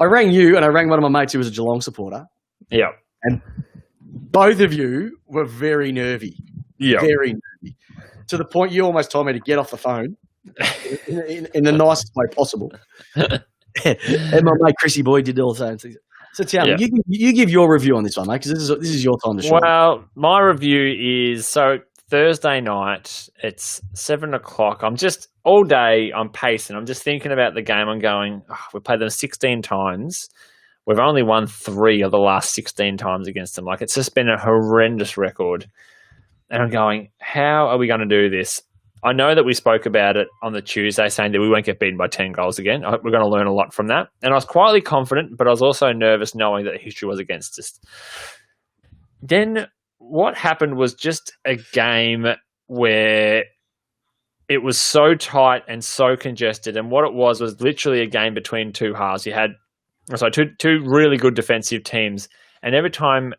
I rang you and I rang one of my mates who was a Geelong supporter. Yeah, and both of you were very nervy. Yeah, very nervy. To the point you almost told me to get off the phone in the nicest way possible. And my mate Chrissy Boyd did all the same things. So tell me, you give your review on this one, mate, because this is your time to shine. Well, my review is, so Thursday night, it's 7:00. I'm just, all day, I'm pacing. I'm just thinking about the game. I'm going, we've played them 16 times. We've only won 3 of the last 16 times against them. Like, it's just been a horrendous record. And I'm going, how are we going to do this? I know that we spoke about it on the Tuesday, saying that we won't get beaten by 10 goals again. We're going to learn a lot from that. And I was quietly confident, but I was also nervous knowing that history was against us. Then what happened was just a game where it was so tight and so congested. And what it was literally a game between two halves. You had two really good defensive teams. And every time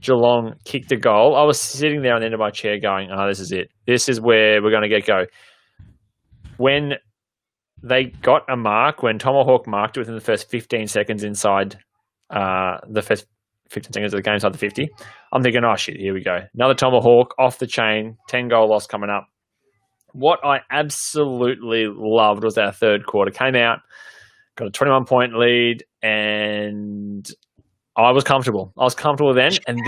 Geelong kicked a goal, I was sitting there on the end of my chair going, this is it. This is where we're going to get go. When they got a mark, when Tomahawk marked it within the first 15 seconds inside the first 15 seconds of the game inside the 50, I'm thinking, shit, here we go. Another Tomahawk off the chain, 10-goal loss coming up. What I absolutely loved was our third quarter. Came out, got a 21-point lead, and I was comfortable. I was comfortable then, and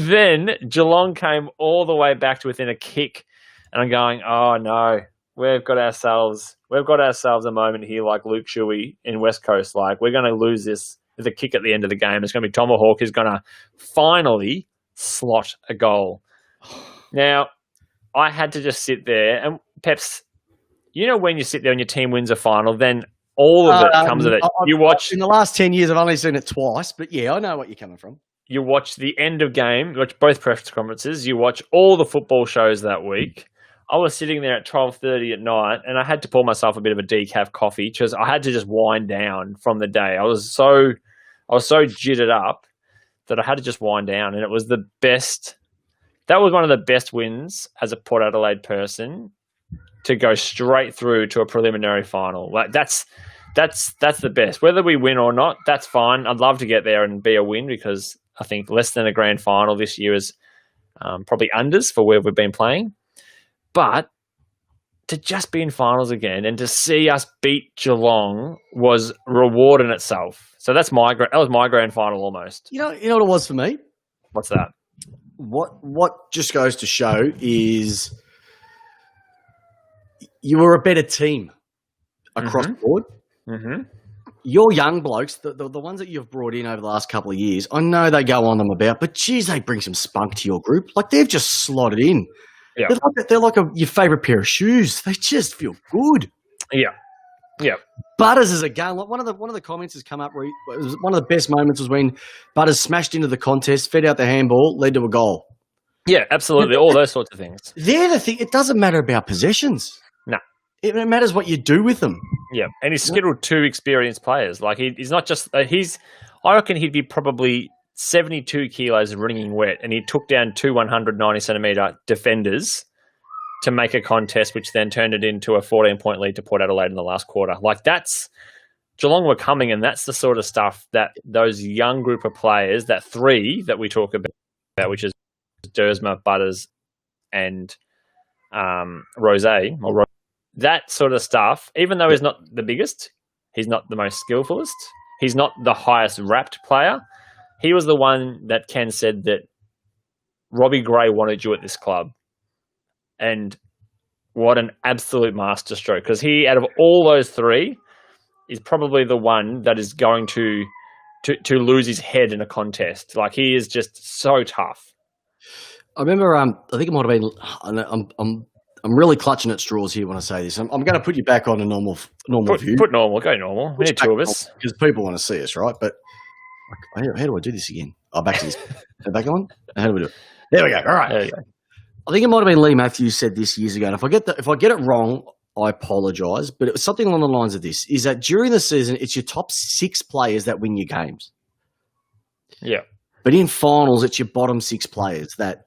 then Geelong came all the way back to within a kick, and I'm going, oh no, we've got ourselves a moment here, like Luke Shuey in West Coast. Like, we're going to lose this with a kick at the end of the game. It's going to be Tomahawk who's going to finally slot a goal. Now, I had to just sit there, and Peps, you know, when you sit there and your team wins a final, then all of it comes of it. You watch in the last 10 years. I've only seen it twice, but yeah, I know what you're coming from. You watch the end of game. You watch both press conferences. You watch all the football shows that week. I was sitting there at 12:30 at night, and I had to pour myself a bit of a decaf coffee because I had to just wind down from the day. I was so jittered up that I had to just wind down, and it was the best. That was one of the best wins as a Port Adelaide person, to go straight through to a preliminary final. Like, that's the best. Whether we win or not, that's fine. I'd love to get there and be a win, because I think less than a grand final this year is probably unders for where we've been playing. But to just be in finals again and to see us beat Geelong was reward in itself. So that was my grand final almost. You know what it was for me? What's that? What just goes to show is you were a better team across the board. Mm-hmm. Your young blokes, the ones that you've brought in over the last couple of years, I know they go on them about, but geez, they bring some spunk to your group. Like they've just slotted in. Yeah. They're like your favourite pair of shoes. They just feel good. Yeah. Butters is a gun. Like one of the comments has come up. Where it was one of the best moments was when Butters smashed into the contest, fed out the handball, led to a goal. Yeah, absolutely. All those sorts of things. They're the thing. It doesn't matter about possessions. No. It matters what you do with them. Yeah, and he's skittled 2 experienced players. Like he's not just I reckon he'd be probably 72 kilos wringing wet, and he took down 2 190 centimetre defenders to make a contest, which then turned it into a 14-point lead to Port Adelaide in the last quarter. Like that's Geelong were coming, and that's the sort of stuff that those young group of players, that 3 that we talk about, which is Dersma, Butters, and Rose, that sort of stuff, even though he's not the biggest, he's not the most skillfulest, he's not the highest wrapped player, he was the one that Ken said that Robbie Gray wanted you at this club. And what an absolute masterstroke. Because he, out of all those 3, is probably the one that is going to lose his head in a contest. Like, he is just so tough. I remember, I think it might have been, I'm really clutching at straws here when I say this. I'm going to put you back on a normal view. Put normal. Go normal. We need 2 of us. Because people want to see us, right? But how do I do this again? Oh, back to this. Back on? How do we do it? There we go. All right. There you go. I think it might have been Lee Matthews said this years ago. And if I get it wrong, I apologise. But it was something along the lines of this, is that during the season, it's your top 6 players that win your games. Yeah. But in finals, it's your bottom 6 players that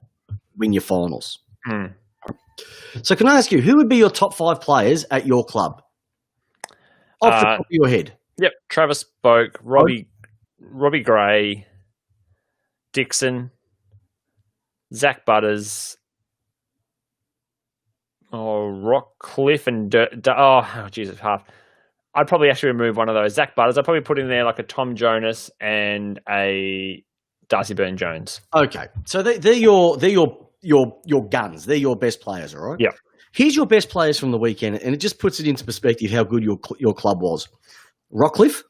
win your finals. Mm. So can I ask you, who would be your top 5 players at your club? Off the top of your head. Yep. Travis Boak, Robbie Gray, Dixon, Zach Butters, Rockcliffe, and Jesus, half. I'd probably actually remove one of those. Zach Butters, I'd probably put in there like a Tom Jonas and a Darcy Byrne-Jones. Okay. So they're your guns. They're your best players, all right? Yeah. Here's your best players from the weekend, and it just puts it into perspective how good your club was. Rockcliffe.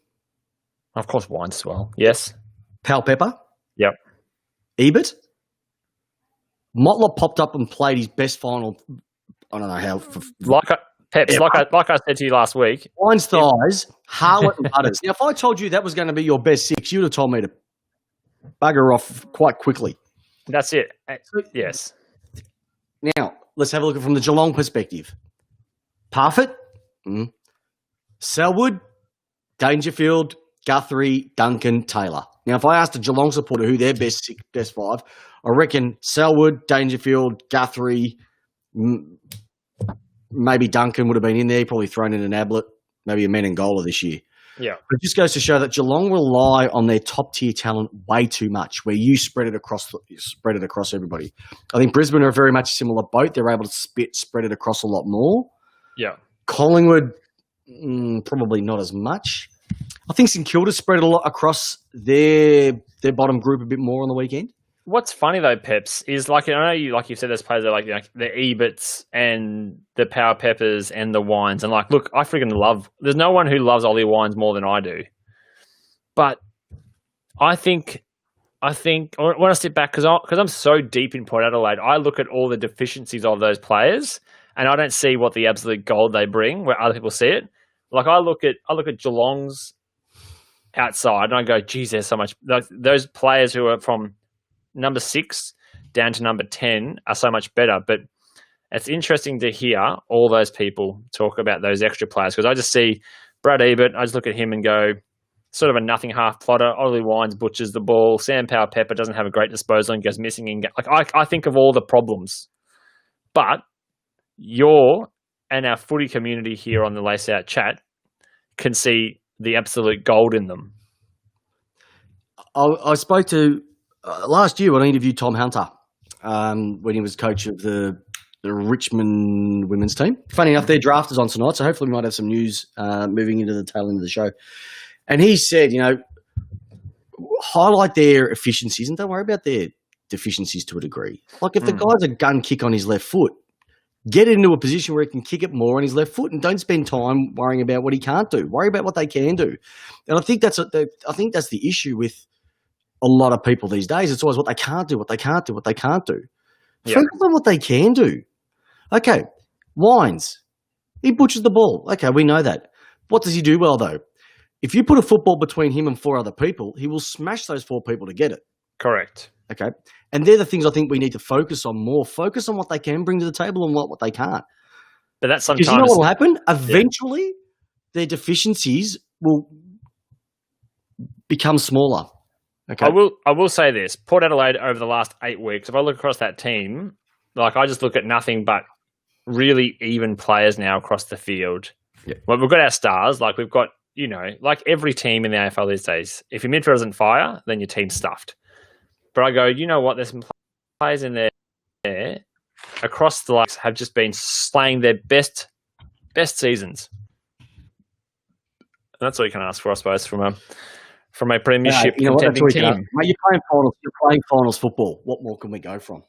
Of course, Wines as well. Yes. Pal Pepper. Yep. Ebert. Motlop popped up and played his best final. I don't know how. Like I said to you last week. Wines, Thighs, Harlett, and Butters. Now, if I told you that was going to be your best 6, you'd have told me to bugger off quite quickly. That's it. Yes. Now, let's have a look at it from the Geelong perspective. Parfitt, Selwood, Dangerfield, Guthrie, Duncan, Taylor. Now, if I asked a Geelong supporter who their best 5, I reckon Selwood, Dangerfield, Guthrie, maybe Duncan would have been in there, probably thrown in an Ablett, maybe a Menangola this year. Yeah. But it just goes to show that Geelong rely on their top-tier talent way too much, where you spread it across everybody. I think Brisbane are very much a similar boat. They're able to spread it across a lot more. Yeah. Collingwood, probably not as much. I think St Kilda spread a lot across their bottom group a bit more on the weekend. What's funny though, Peps, is like, I know you said, there's players that are like the Eberts and the Power Peppers and the Wines, and like, look, I freaking love. There's no one who loves Ollie Wines more than I do, but I think when I sit back, because I'm so deep in Port Adelaide, I look at all the deficiencies of those players, and I don't see what the absolute gold they bring where other people see it. Like I look at Geelong's outside, and I go, geez, there's so much. Like, those players who are from number 6 down to number 10 are so much better. But it's interesting to hear all those people talk about those extra players, because I just see Brad Ebert, I just look at him and go, sort of a nothing half plotter. Ollie Wines butchers the ball. Sam Power Pepper doesn't have a great disposal and goes missing. I think of all the problems. But your and our footy community here on the Lace Out chat can see the absolute gold in them. I spoke to last year when I interviewed Tom Hunter when he was coach of the Richmond women's team. Funny enough, their draft is on tonight, so hopefully we might have some news moving into the tail end of the show. And he said, highlight their efficiencies and don't worry about their deficiencies to a degree. Like if the guy's a gun kick on his left foot, get into a position where he can kick it more on his left foot, and don't spend time worrying about what he can't do. Worry about what they can do. And I think that's the issue with a lot of people these days. It's always what they can't do, what they can't do, what they can't do. Yeah. Focus on what they can do. Okay, Wines, he butchers the ball. Okay, we know that. What does he do well though? If you put a football between him and 4 other people, he will smash those 4 people to get it. Correct. Okay. And they're the things I think we need to focus on more. Focus on what they can bring to the table and what they can't. But that's Because sometimes you know what will happen? Eventually, their deficiencies will become smaller. Okay. I will say this. Port Adelaide over the last 8 weeks, if I look across that team, like I just look at nothing but really even players now across the field. Yeah. Well, we've got our stars. Like we've got, like every team in the AFL these days, if your midfield doesn't fire, then your team's stuffed. But I go, you know what? There's some players in there across the likes have just been slaying their best seasons. And that's all you can ask for, I suppose, from a premiership contending team. Mate, you're playing finals football. What more can we go from?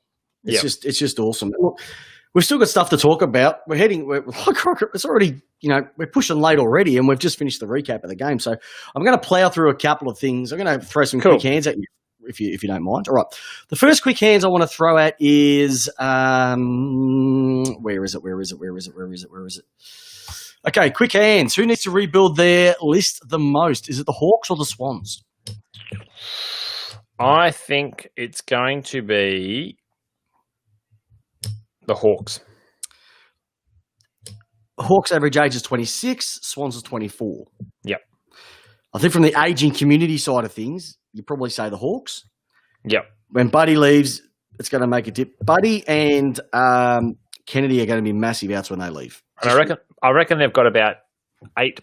It's just awesome. Look, we've still got stuff to talk about. It's already, we're pushing late already, and we've just finished the recap of the game. So I'm going to plow through a couple of things. I'm going to throw some quick hands at you, if you don't mind. All right. The first quick hands I want to throw at is where is it? Okay, quick hands. Who needs to rebuild their list the most? Is it the Hawks or the Swans? I think it's going to be the Hawks. Hawks average age is 26, Swans is 24. Yep. I think from the aging community side of things, you probably say the Hawks. Yep. When Buddy leaves, it's going to make a dip. Buddy and Kennedy are going to be massive outs when they leave. And I reckon they've got about 8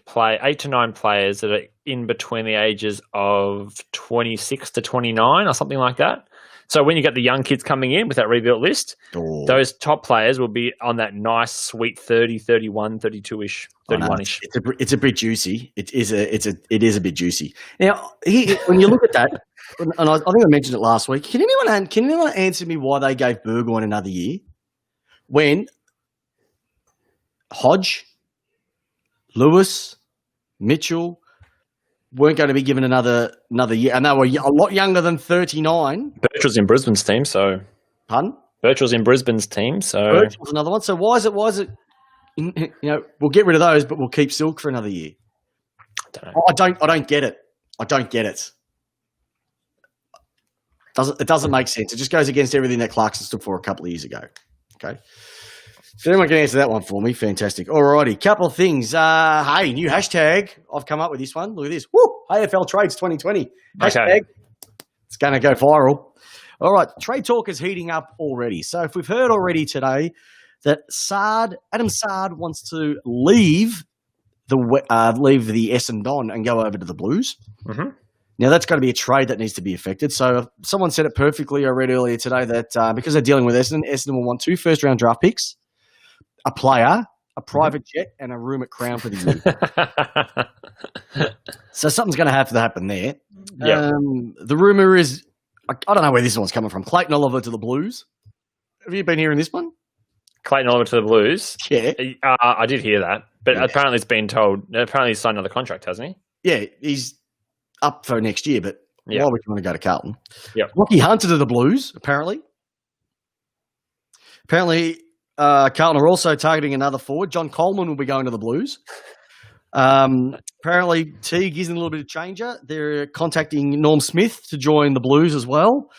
to 9 players that are in between the ages of 26 to 29 or something like that. So when you get the young kids coming in with that rebuilt list, those top players will be on that nice, sweet 30, 31, 32-ish, 31-ish. It's a bit juicy. It is a bit juicy. Now, when you look at that, and I think I mentioned it last week, can anyone answer me why they gave Burgoyne another year when Hodge, Lewis, Mitchell weren't going to be given another year, and they were a lot younger than 39. Birchall's in Brisbane's team, so. Pardon? Birchall's in Brisbane's team, so. Birchall's another one. So why is it? We'll get rid of those, but we'll keep Silk for another year. I don't get it. I don't get it. It doesn't make sense. It just goes against everything that Clarkson stood for a couple of years ago. Okay. So anyone can answer that one for me. Fantastic. Alrighty, couple of things. Hey, new hashtag. I've come up with this one. Look at this. Woo! AFL Trades 2020. Hashtag. Okay. It's going to go viral. All right, trade talk is heating up already. So if we've heard already today that Adam Saad wants to leave the Essendon and go over to the Blues. Mm-hmm. Now, that's going to be a trade that needs to be effected. So someone said it perfectly. I read earlier today that because they're dealing with Essendon will want 2 first-round draft picks, a player, a private jet, and a room at Crown for the year. So something's going to have to happen there. Yep. The rumour is, I don't know where this one's coming from, Clayton Oliver to the Blues. Have you been hearing this one? Clayton Oliver to the Blues? Yeah. I did hear that. But apparently it's been told, apparently he's signed another contract, hasn't he? Yeah, he's up for next year, but why would you want to go to Carlton? Yeah. Rocky Hunter to the Blues, apparently. Carlton are also targeting another forward. John Coleman will be going to the Blues. Apparently, Teague is in a little bit of changer. They're contacting Norm Smith to join the Blues as well.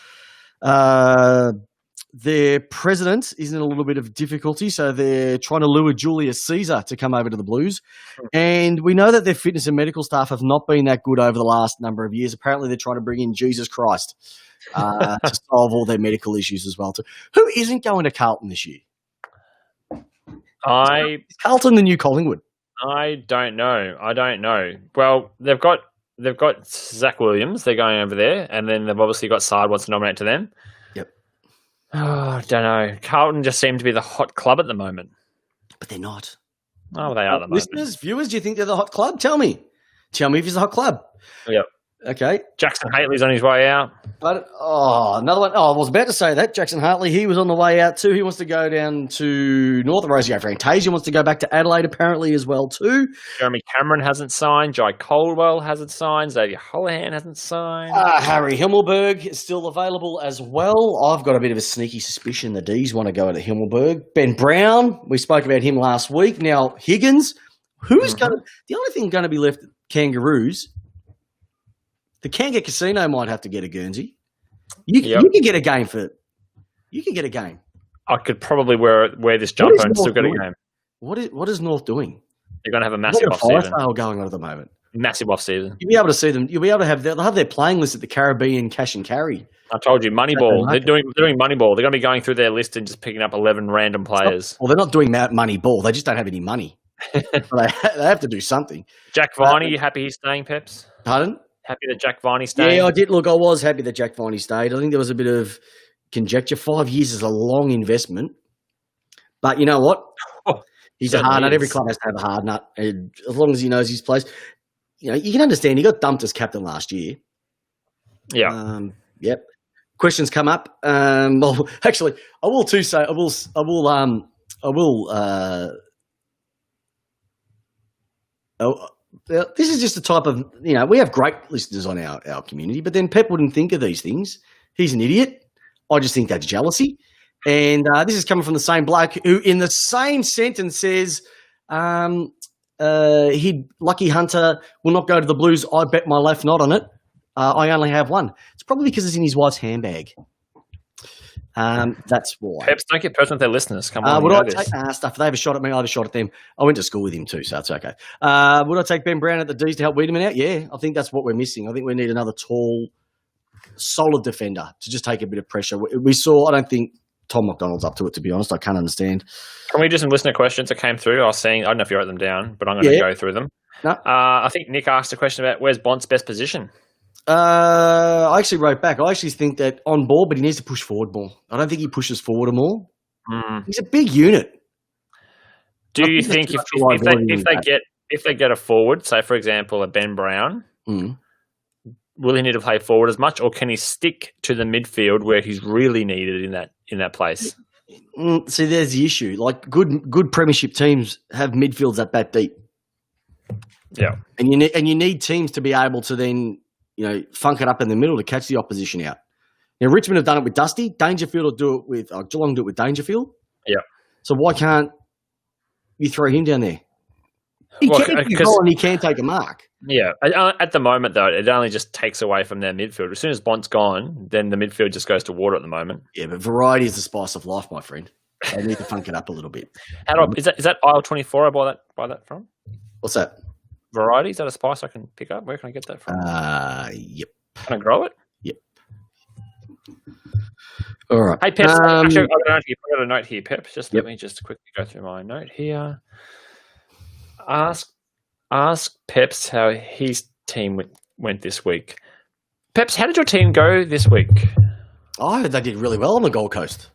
Their president is in a little bit of difficulty, so they're trying to lure Julius Caesar to come over to the Blues. And we know that their fitness and medical staff have not been that good over the last number of years. Apparently, they're trying to bring in Jesus Christ to solve all their medical issues as well. Too. Who isn't going to Carlton this year? Is Carlton the new Collingwood? I don't know. Well, they've got Zach Williams. They're going over there, and then they've obviously got Sard wants to nominate to them. Yep. Oh, I don't know. Carlton just seem to be the hot club at the moment. But they're not. Oh, they are at the moment. Listeners, viewers, do you think they're the hot club? Tell me if it's a hot club. Yep. Okay. Jackson Haley's on his way out. But, another one. Oh, I was about to say that. Jackson Hartley, he was on the way out too. He wants to go down to North. Rosie Fantasia wants to go back to Adelaide apparently as well too. Jeremy Cameron hasn't signed. Jai Caldwell hasn't signed. Xavier Holohan hasn't signed. Harry Himmelberg is still available as well. I've got a bit of a sneaky suspicion the D's want to go to Himmelberg. Ben Brown, we spoke about him last week. Now Higgins, who's going to – the only thing going to be left Kangaroos, the Kanga Casino might have to get a Guernsey. You can get a game for it. You can get a game. I could probably wear this jumper and still get a game. What is North doing? They're going to have a massive off season. off-season. Going on at the moment. Massive off-season. You'll be able to see them. You'll be able to have they'll have their playing list at the Caribbean Cash and Carry. I told you, Moneyball. They're doing Moneyball. They're going to be going through their list and just picking up 11 random players. Well, they're not doing Moneyball. They just don't have any money. they have to do something. Jack Viney, you happy he's staying, Peps? Pardon? Happy that Jack Viney's staying? Yeah, I did. Look, I was happy that Jack Viney stayed. I think there was a bit of conjecture. 5 years is a long investment. But you know what? He's a hard nut. Every club has to have a hard nut. And as long as he knows his place. You know, you can understand he got dumped as captain last year. Yeah. Yep. Questions come up. Well, actually, I will too say, this is just the type of, we have great listeners on our community, but then Pep wouldn't think of these things. He's an idiot. I just think that's jealousy. And this is coming from the same bloke who in the same sentence says, Lucky Hunter will not go to the Blues. I bet my left not on it. I only have one. It's probably because it's in his wife's handbag. That's why. Peps, don't get personal with their listeners. Come on. Would I take stuff? If they have a shot at me, I have a shot at them. I went to school with him too, so it's okay. Would I take Ben Brown at the D's to help Wiedemann out? Yeah, I think that's what we're missing. I think we need another tall, solid defender to just take a bit of pressure. We saw, I don't think Tom McDonald's up to it, to be honest. I can't understand. Can we do some listener questions that came through? I was saying, I don't know if you wrote them down, but I'm going to go through them. No. I think Nick asked a question about where's Bont's best position. I actually wrote back. I actually think that on ball, but he needs to push forward more. I don't think he pushes forward more. He's a big unit. Do you think if they get a forward, say for example a Ben Brown, will he need to play forward as much, or can he stick to the midfield where he's really needed in that place? See, there's the issue. Like good premiership teams have midfields that deep. Yeah, and you need teams to be able to then funk it up in the middle to catch the opposition out. Now Richmond have done it with Dusty. Dangerfield will do it with Geelong. Do it with Dangerfield. Yeah. So why can't you throw him down there? He can take a mark. Yeah. At the moment, though, it only just takes away from their midfield. As soon as Bont's gone, then the midfield just goes to water at the moment. Yeah, but variety is the spice of life, my friend. They need to funk it up a little bit. Is that aisle 24 I buy that from? What's that? Variety? Is that a spice I can pick up? Where can I get that from? Yep. Can I grow it? Yep. All right. Hey, Peps. Actually, I've got a note here, Peps. Let me just quickly go through my note here. Ask Peps how his team went this week. Peps, how did your team go this week? I heard they did really well on the Gold Coast.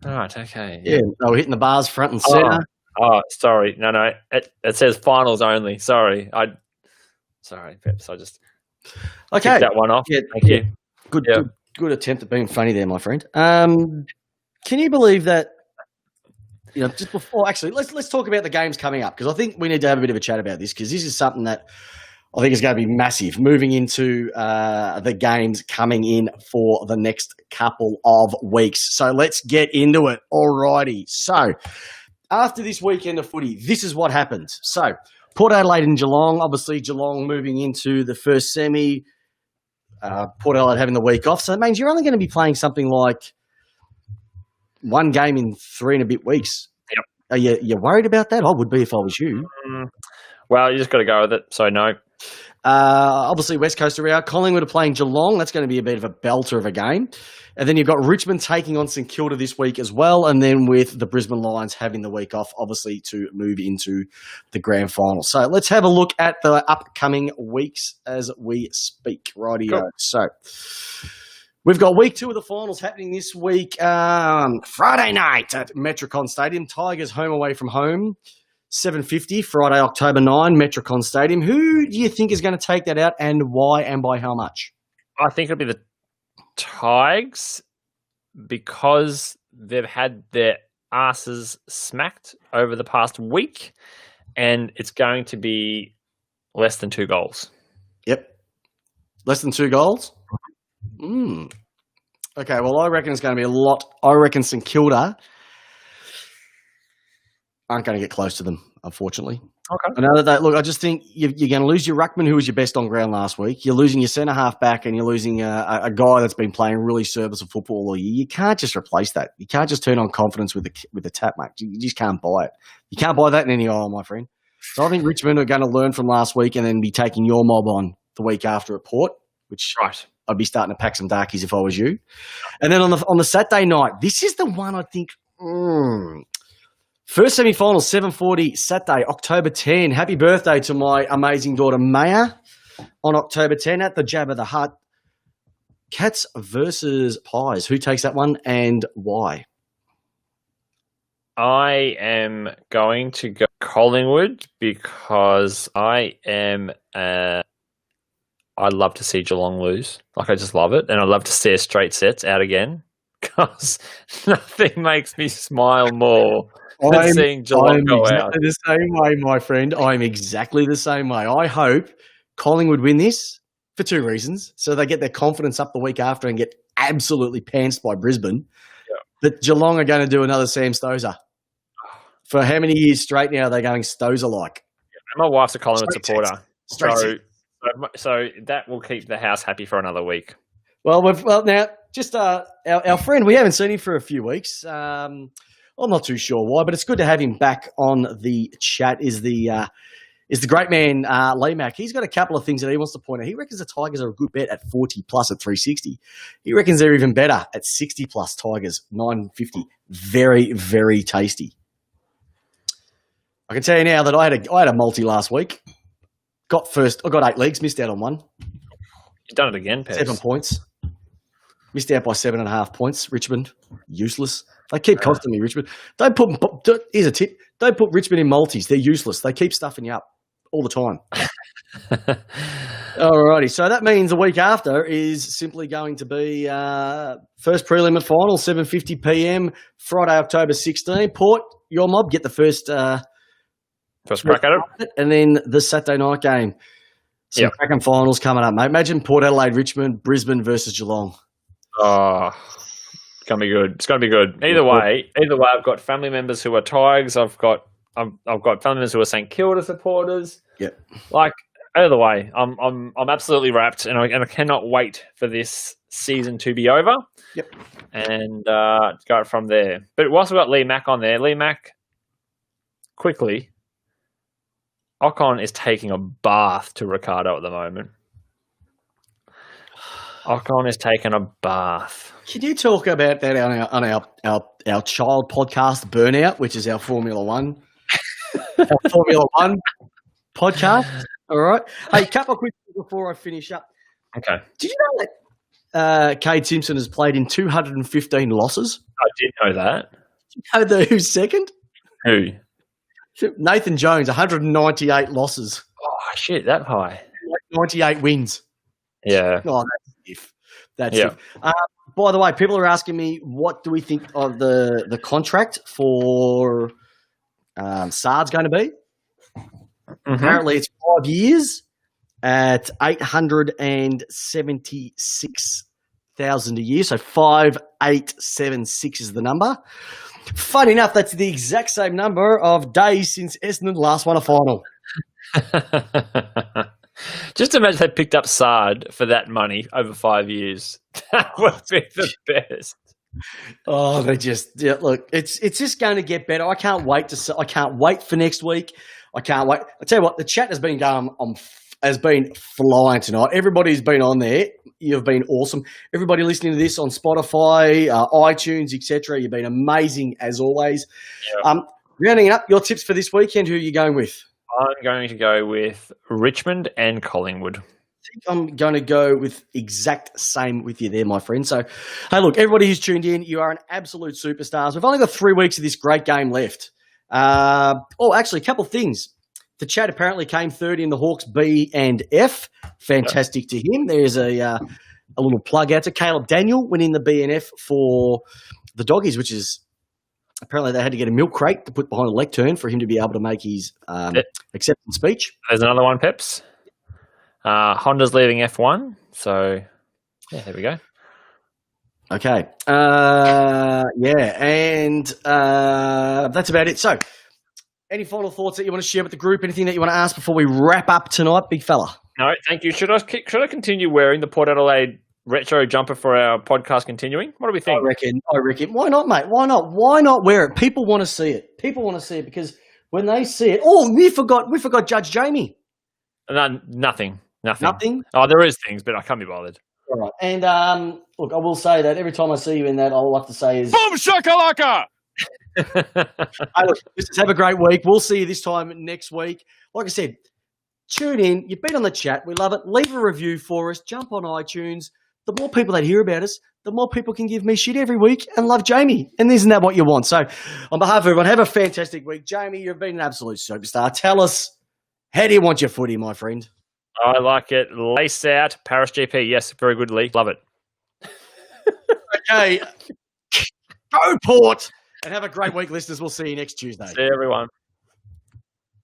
All right, okay. Yeah, they were hitting the bars front and centre. Oh, sorry. No. It says finals only. Sorry. Sorry, Peps. I just took that one off. Yeah, Thank you. Good attempt at being funny there, my friend. Can you believe that? Just before, actually, let's talk about the games coming up, because I think we need to have a bit of a chat about this, because this is something that I think is going to be massive moving into the games coming in for the next couple of weeks. So let's get into it. Alrighty. So after this weekend of footy, this is what happens. So Port Adelaide and Geelong, obviously Geelong moving into the first semi, Port Adelaide having the week off. So it means you're only going to be playing something like one game in 3 and a bit weeks. Yep. Are you worried about that? I would be if I was you. Well, you just got to go with it. So no. Obviously, West Coast are out. Collingwood are playing Geelong. That's going to be a bit of a belter of a game. And then you've got Richmond taking on St Kilda this week as well. And then with the Brisbane Lions having the week off, obviously, to move into the grand final. So let's have a look at the upcoming weeks as we speak. Rightio. Cool. So we've got week 2 of the finals happening this week. Friday night at Metricon Stadium. Tigers home away from home. 7:50 Friday, October 9, Metricon Stadium. Who do you think is going to take that out, and why, and by how much? I think it'll be the Tigers because they've had their asses smacked over the past week, and it's going to be less than 2 goals. Yep. Less than 2 goals? Okay, well, I reckon it's going to be a lot. I reckon St Kilda aren't going to get close to them, unfortunately. Okay. I know that. Look, I just think you're going to lose your ruckman, who was your best on ground last week. You're losing your centre half back, and you're losing a guy that's been playing really serviceable football all year. You can't just replace that. You can't just turn on confidence with the tap, mate. You just can't buy it. You can't buy that in any aisle, my friend. So I think Richmond are going to learn from last week and then be taking your mob on the week after at Port, which Right. I'd be starting to pack some darkies if I was you. And then on the Saturday night, this is the one I think. First semi-final, 7:40 Saturday, October 10. Happy birthday to my amazing daughter Maya on October 10 at the Jabba the Hutt. Cats versus Pies. Who takes that one and why? I am going to go Collingwood because I love to see Geelong lose. Like, I just love it. And I love to see straight sets out again because nothing makes me smile more than seeing Geelong go exactly out. the same way, my friend. I'm exactly the same way. I hope Collingwood win this for 2 reasons. So they get their confidence up the week after and get absolutely pantsed by Brisbane. Yeah. But Geelong are going to do another Sam Stozer. For how many years straight now are they going Stozer-like? My wife's a Collingwood Straight supporter. Straight So that will keep the house happy for another week. Well, now, just our friend, we haven't seen him for a few weeks. I'm not too sure why, but it's good to have him back on the chat. Is the great man Lee Mack. He's got a couple of things that he wants to point out. He reckons the Tigers are a good bet at 40 plus at 360. He reckons they're even better at 60 plus Tigers, 950. Very, very tasty. I can tell you now that I had a multi last week. I got 8 legs, missed out on one. You've done it again, Pez. 7 points. Missed out by 7.5 points. Richmond, useless. They keep costing me, Richmond. Here's a tip. Don't put Richmond in multis. They're useless. They keep stuffing you up all the time. Alrighty. So that means the week after is simply going to be first prelim at final, 7:50 p.m. Friday, October 16. Port, your mob, get the first crack at it. and then the Saturday night game. Some cracking finals coming up, mate. Imagine Port Adelaide, Richmond, Brisbane versus Geelong. Oh, it's gonna be good. It's gonna be good. Either way, I've got family members who are Tigers. I've got family members who are St Kilda supporters. Yep. Like, either way, I'm absolutely wrapped, and I cannot wait for this season to be over. Yep. And go from there. But whilst we've got Lee Mack on there, Lee Mack, quickly, Ocon is taking a bath to Ricardo at the moment. Ocon is taking a bath. Can you talk about that on our child podcast, Burnout, which is our Formula One podcast? All right. Hey, a couple of quick things before I finish up. Okay. Did you know that Cade Simpson has played in 215 losses? I did know that. Did you know who's second? Who? Nathan Jones, 198 losses. Oh, shit, that high. 98 wins. Yeah. Oh, that's if. By the way, people are asking me, what do we think of the contract for Sard's going to be? Mm-hmm. Apparently, it's 5 years at 876,000 a year. So 5876 is the number. Funny enough, that's the exact same number of days since Essendon last won a final. Just imagine they picked up Sard for that money over 5 years. That would be the best. Oh, look, it's just going to get better. I can't wait for next week. I can't wait. I tell you what, the chat has been flying tonight. Everybody's been on there. You've been awesome. Everybody listening to this on Spotify, iTunes, etc. You've been amazing as always. Yep. Rounding it up, your tips for this weekend. Who are you going with? I'm going to go with Richmond and Collingwood. I think I'm going to go with exact same with you there, my friend. So, hey, look, everybody who's tuned in, you are an absolute superstars. We've only got 3 weeks of this great game left. Actually, a couple of things. The Chad apparently came third in the Hawks B and F. Fantastic to him. There's a little plug out to Caleb Daniel winning the B and F for the Doggies, which is apparently they had to get a milk crate to put behind a lectern for him to be able to make his acceptance speech. There's another one, Peps. Honda's leading F1. So, yeah, there we go. Okay. And that's about it. So, any final thoughts that you want to share with the group? Anything that you want to ask before we wrap up tonight, big fella? No, thank you. Should I continue wearing the Port Adelaide retro jumper for our podcast continuing? What do we think? I reckon. Why not, mate? Why not? Why not wear it? People want to see it. Because when they see it, we forgot Judge Jamie. No, nothing. Nothing? Oh, there is things, but I can't be bothered. All right. And look, I will say that every time I see you in that, all I'll have to say is Boom shakalaka! Hey, look, just have a great week. We'll see you this time next week. Like I said, tune in. You've been on the chat. We love it. Leave a review for us. Jump on iTunes. The more people that hear about us, the more people can give me shit every week and love Jamie. And isn't that what you want? So on behalf of everyone, have a fantastic week. Jamie, you've been an absolute superstar. Tell us, how do you want your footy, my friend? I like it. Lace out. Paris GP. Yes, very good league. Love it. Okay. Go Port. And have a great week, listeners. We'll see you next Tuesday. See you, everyone.